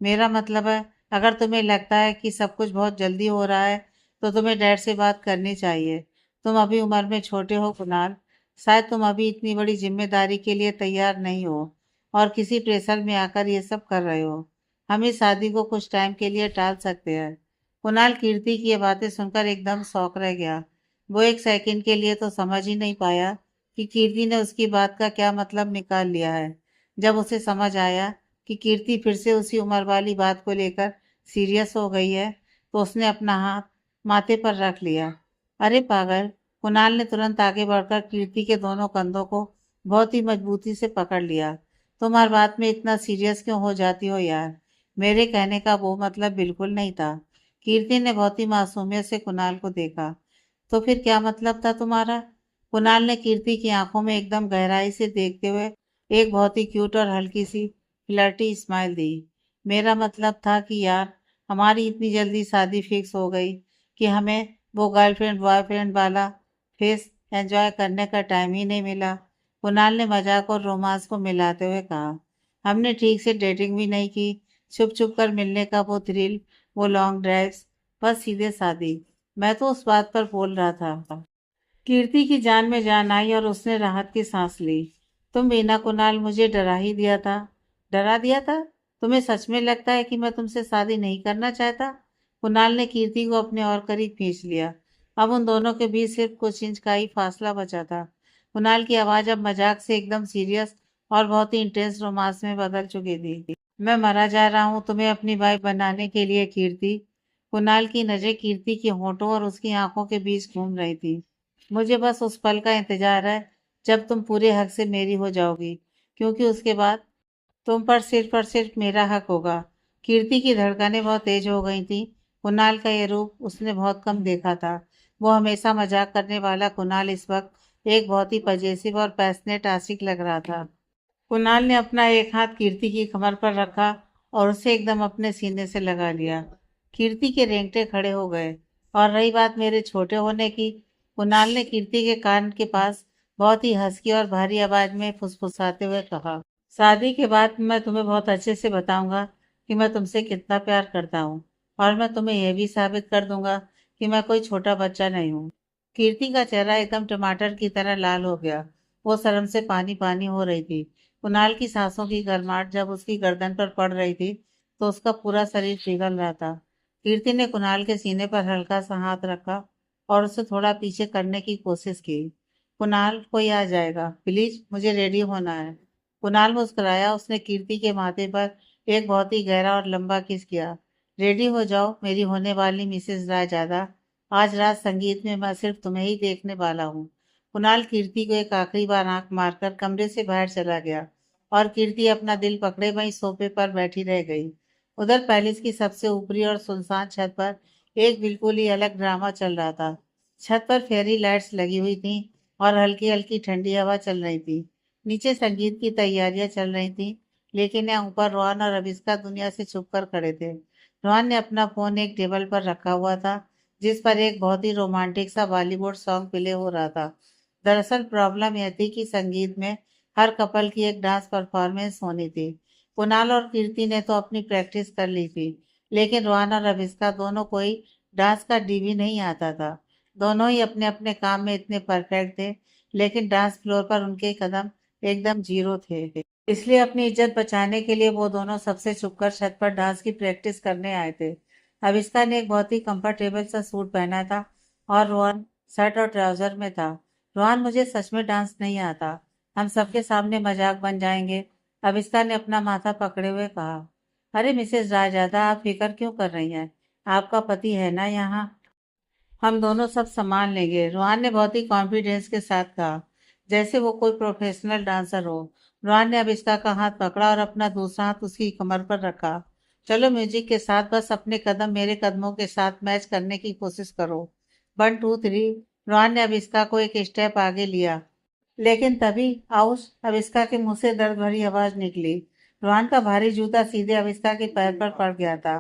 मेरा मतलब है, अगर तुम्हें लगता है कि सब कुछ बहुत जल्दी हो रहा है, तो तुम्हें डैड से बात करनी चाहिए। तुम अभी उम्र में छोटे हो कुणाल। शायद तुम अभी इतनी बड़ी जिम्मेदारी के लिए तैयार नहीं हो और किसी प्रेशर में आकर ये सब कर रहे हो। हम इस शादी को कुछ टाइम के लिए टाल सकते हैं। कुणाल कीर्ति की ये बातें सुनकर एकदम शौक रह गया। वो एक सेकंड के लिए तो समझ ही नहीं पाया कि कीर्ति ने उसकी बात का क्या मतलब निकाल लिया है। जब उसे समझ आया कि कीर्ति फिर से उसी उम्र वाली बात को लेकर सीरियस हो गई है, तो उसने अपना हाथ माथे पर रख लिया। अरे पागल! कुणाल ने तुरंत आगे बढ़कर कीर्ति के दोनों कंधों को बहुत ही मजबूती से पकड़ लिया। तुम हर बात में इतना सीरियस क्यों हो जाती हो यार? मेरे कहने का वो मतलब बिल्कुल नहीं था। कीर्ति ने बहुत ही मासूमियत से कुणाल को देखा। तो फिर क्या मतलब था तुम्हारा? कुणाल ने कीर्ति की आंखों में एकदम गहराई से देखते हुए एक बहुत ही क्यूट और हल्की सी फ्लर्टी स्माइल दी। मेरा मतलब था कि यार, हमारी इतनी जल्दी शादी फिक्स हो गई कि हमें वो गर्लफ्रेंड बॉयफ्रेंड वाला फेस एंजॉय करने का टाइम ही नहीं मिला। कुणाल ने मजाक और रोमांस को मिलाते हुए कहा, हमने ठीक से डेटिंग भी नहीं की। छुप छुप कर मिलने का वो थ्रिल, वो लॉन्ग ड्राइव्स, बस सीधे शादी। मैं तो उस बात पर बोल रहा था। कीर्ति की जान में जान आई और उसने राहत की सांस ली। तुम बिना कुणाल मुझे डरा ही दिया था। डरा दिया था? तुम्हें सच में लगता है कि मैं तुमसे शादी नहीं करना चाहता? कुणाल ने कीर्ति को अपने और करीब खींच लिया। अब उन दोनों के बीच सिर्फ कुछ इंच का ही फासला बचा था। कुणाल की आवाज अब मजाक से एकदम सीरियस और बहुत ही इंटेंस रोमांस में बदल चुकी थी। मैं मरा जा रहा हूँ तुम्हें अपनी वाइफ बनाने के लिए कीर्ति। कुणाल की नजर कीर्ति के होठों और उसकी आंखों के बीच घूम रही थी। मुझे बस उस पल का इंतजार है जब तुम पूरे हक से मेरी हो जाओगी, क्योंकि उसके बाद तुम पर सिर्फ और सिर्फ मेरा हक होगा। कीर्ति की धड़कनें बहुत तेज हो गई थी। कुणाल का ये रूप उसने बहुत कम देखा था। वो हमेशा मजाक करने वाला कुणाल इस वक्त एक बहुत ही पजेसिव और पैशनेट आशिक लग रहा था। कुणाल ने अपना एक हाथ कीर्ति की कमर पर रखा और उसे एकदम अपने सीने से लगा लिया। कीर्ति के रेंगटे खड़े हो गए। और रही बात मेरे छोटे होने की, कुणाल ने कीर्ति के कान के पास बहुत ही हंसकी और भारी आवाज में फुसफुसाते हुए कहा, शादी के बाद मैं तुम्हें बहुत अच्छे से बताऊंगा कि मैं तुमसे कितना प्यार करता हूँ। और मैं तुम्हें यह भी साबित कर दूंगा कि मैं कोई छोटा बच्चा नहीं हूँ। कीर्ति का चेहरा एकदम टमाटर की तरह लाल हो गया। वो शर्म से पानी पानी हो रही थी। कुणाल की सांसों की गर्माहट जब उसकी गर्दन पर पड़ रही थी तो उसका पूरा शरीर पिघल रहा था। कीर्ति ने कुणाल के सीने पर हल्का सा हाथ रखा और उसे थोड़ा पीछे करने की कोशिश की। कुणाल, कोई आ जाएगा, प्लीज मुझे रेडी होना है। कुणाल मुस्कुराया। उसने कीर्ति के माथे पर एक बहुत ही गहरा और लंबा किस किया। रेडी हो जाओ मेरी होने वाली मिसेस रायजादा। आज रात संगीत में मैं सिर्फ तुम्हें ही देखने वाला हूँ। कुणाल कीर्ति को एक आखिरी बार आंख मारकर कमरे से बाहर चला गया और कीर्ति अपना दिल पकड़े वहीं सोफे पर बैठी रह गई। उधर पैलेस की सबसे ऊपरी और सुनसान छत पर एक बिल्कुल ही अलग ड्रामा चल रहा था। छत पर फेरी लाइट्स लगी हुई थी और हल्की हल्की ठंडी हवा चल रही थी। नीचे संगीत की तैयारियां चल रही थी, लेकिन यहाँ ऊपर रोहन और अविष्का दुनिया से छुप कर खड़े थे। रोहन ने अपना फोन एक टेबल पर रखा हुआ था, जिस पर एक बहुत ही रोमांटिक सा बॉलीवुड सॉन्ग प्ले हो रहा था। दरअसल प्रॉब्लम यह थी कि संगीत में हर कपल की एक डांस परफॉर्मेंस होनी थी। कुणाल और कीर्ति ने तो अपनी प्रैक्टिस कर ली थी, लेकिन रोहन और अविष्का दोनों कोई डांस का डीवी नहीं आता था। दोनों ही अपने अपने काम में इतने परफेक्ट थे, लेकिन डांस फ्लोर पर उनके कदम एकदम जीरो थे। इसलिए अपनी इज्जत बचाने के लिए वो दोनों सबसे छुपकर छत पर डांस की प्रैक्टिस करने आए थे। अविष्का ने एक बहुत ही कंफर्टेबल सा सूट पहना था और रोहन शर्ट और ट्राउजर में था। रोहन, मुझे सच में डांस नहीं आता, हम सबके सामने मजाक बन जाएंगे। अविष्का ने अपना माथा पकड़े हुए कहा। अरे मिसेस रायजादा, आप फिक्र क्यों कर रही हैं? आपका पति है ना यहाँ, हम दोनों सब संभाल लेंगे। रोहन ने बहुत ही कॉन्फिडेंस के साथ कहा, जैसे वो कोई प्रोफेशनल डांसर हो। रोहन ने अविष्का का हाथ पकड़ा और अपना दूसरा हाथ उसकी कमर पर रखा। चलो म्यूजिक के साथ बस अपने कदम मेरे कदमों के साथ मैच करने की कोशिश करो। 1 2 3। रोहन ने अविष्का को एक स्टेप आगे लिया, लेकिन तभी आउश, अविष्का के मुंह से दर्द भरी आवाज निकली। रोहन का भारी जूता सीधे अविष्का के पैर पर पड़ गया था।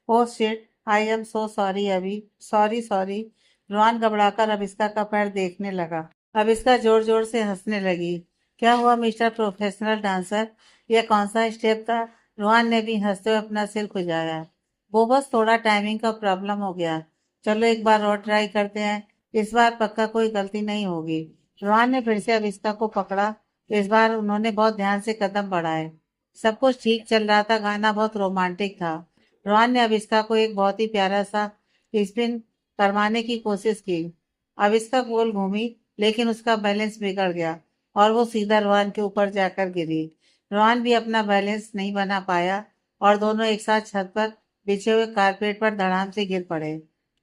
Oh shit, I am so sorry अभी, सॉरी सॉरी। रोहन घबराकर अविष्का का पैर देखने लगा। अविष्का जोर जोर से हंसने लगी। क्या हुआ मिस्टर प्रोफेशनल डांसर, यह कौन सा स्टेप था? रोहन ने भी हंसते हुए अपना सिर खुजाया। वो बस थोड़ा टाइमिंग का प्रॉब्लम हो गया। चलो एक बार और ट्राई करते हैं, इस बार पक्का कोई गलती नहीं होगी। रोहन ने फिर से अविष्का को पकड़ा। इस बार उन्होंने बहुत ध्यान से कदम बढ़ाए। सब कुछ ठीक चल रहा था, गाना बहुत रोमांटिक था। रोहन ने अविष्का को एक बहुत ही प्यारा सा स्पिन करवाने की कोशिश की। अविष्का गोल घूमी, लेकिन उसका बैलेंस बिगड़ गया और वो सीधा रोहन के ऊपर जाकर गिरी। रोहन भी अपना बैलेंस नहीं बना पाया और दोनों एक साथ छत पर बिछे हुए कारपेट पर धड़ाम से गिर पड़े।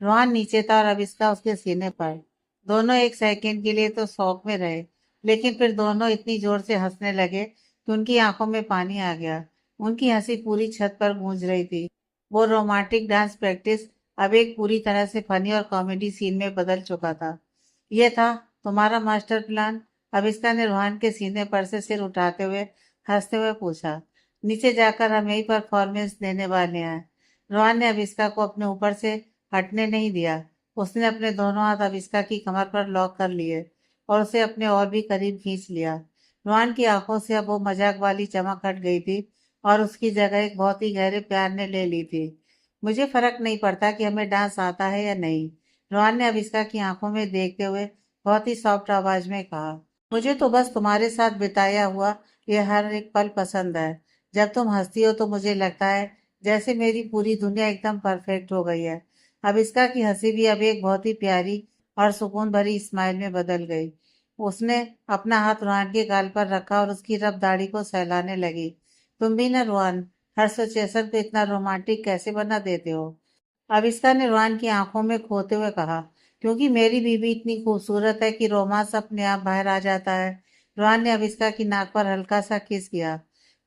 रोहन नीचे था और अविष्का उसके सीने पर। दोनों एक सेकंड के लिए तो शौक में रहे, लेकिन फिर दोनों इतनी जोर से हंसने लगे कि उनकी आंखों में पानी आ गया। उनकी हंसी पूरी छत पर गूंज रही थी। वो रोमांटिक डांस प्रैक्टिस अब एक पूरी तरह से फनी और कॉमेडी सीन में बदल चुका था। यह था तुम्हारा मास्टर प्लान? अविष्का ने रोहन के सीने पर से सिर उठाते हुए हंसते हुए पूछा। नीचे जाकर हम यही परफॉर्मेंस देने वाले हैं। रोहन ने अविष्का को अपने ऊपर से हटने नहीं दिया। उसने अपने दोनों हाथ अविष्का की कमर पर लॉक कर लिए और उसे अपने और भी करीब खींच लिया। रोहन की आंखों से अब वो मजाक वाली चमक हट गई थी और उसकी जगह एक बहुत ही गहरे प्यार ने ले ली थी। मुझे फर्क नहीं पड़ता कि हमें डांस आता है या नहीं, रोहन ने अविष्का की आंखों में देखते हुए बहुत ही सॉफ्ट आवाज में कहा। मुझे तो बस तुम्हारे साथ बिताया हुआ ये हर एक पल पसंद है। जब तुम हंसती हो तो मुझे लगता है जैसे मेरी पूरी दुनिया एकदम परफेक्ट हो गई है। अविष्का की हंसी भी अब एक बहुत ही प्यारी और सुकून भरी स्माइल में बदल गई। उसने अपना हाथ रोहन के गाल पर रखा और उसकी रफ दाढ़ी को सहलाने लगी। तुम भी ना रोहन, हर सिचुएशन को इतना रोमांटिक कैसे बना देते हो? अविष्का ने रोहन की आंखों में खोते हुए कहा। क्योंकि मेरी बीवी इतनी खूबसूरत है कि रोमांस अपने आप बाहर आ जाता है। रोहन ने अविष्का की नाक पर हल्का सा किस किया।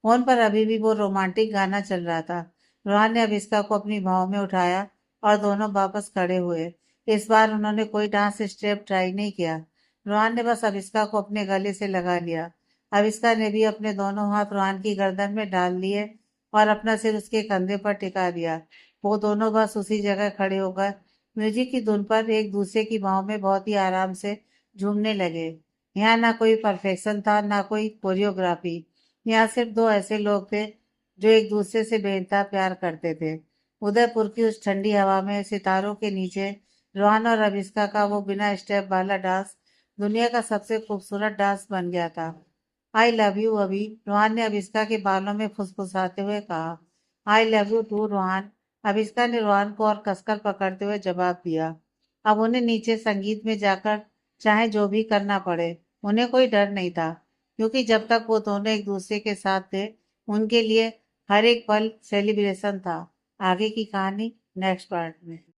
फोन पर अभी भी वो रोमांटिक गाना चल रहा था। रोहन ने अविष्का को अपनी बाहों में उठाया और दोनों वापस खड़े हुए। इस बार उन्होंने कोई डांस स्टेप ट्राई नहीं किया। रोहान ने बस अविस्का को अपने गले से लगा लिया। अविस्का ने भी अपने दोनों हाथ रोहान की गर्दन में डाल लिए और अपना सिर उसके कंधे पर टिका दिया। वो दोनों बस उसी जगह खड़े होकर म्यूजिक की धुन पर एक दूसरे की बाहों में बहुत ही आराम से झूमने लगे। यहाँ ना कोई परफेक्शन था, ना कोई कोरियोग्राफी। यहाँ सिर्फ दो ऐसे लोग थे जो एक दूसरे से बेइंतहा प्यार करते थे। उदयपुर की उस ठंडी हवा में सितारों के नीचे रोहन और अविस्का का वो बिना स्टेप वाला डांस दुनिया का सबसे खूबसूरत डांस बन गया था। आई लव यू अभी, रोहन ने अविस्का के बालों में फुसफुसाते हुए कहा। I love you too Rohan, Aviska ने रोहन को और कसकर पकड़ते हुए जवाब दिया। अब उन्हें नीचे संगीत में जाकर चाहे जो भी करना पड़े, उन्हें कोई डर नहीं था, क्योंकि जब तक वो दोनों एक दूसरे के साथ थे, उनके लिए हर एक पल सेलिब्रेशन था। आगे की कहानी नेक्स्ट पार्ट में।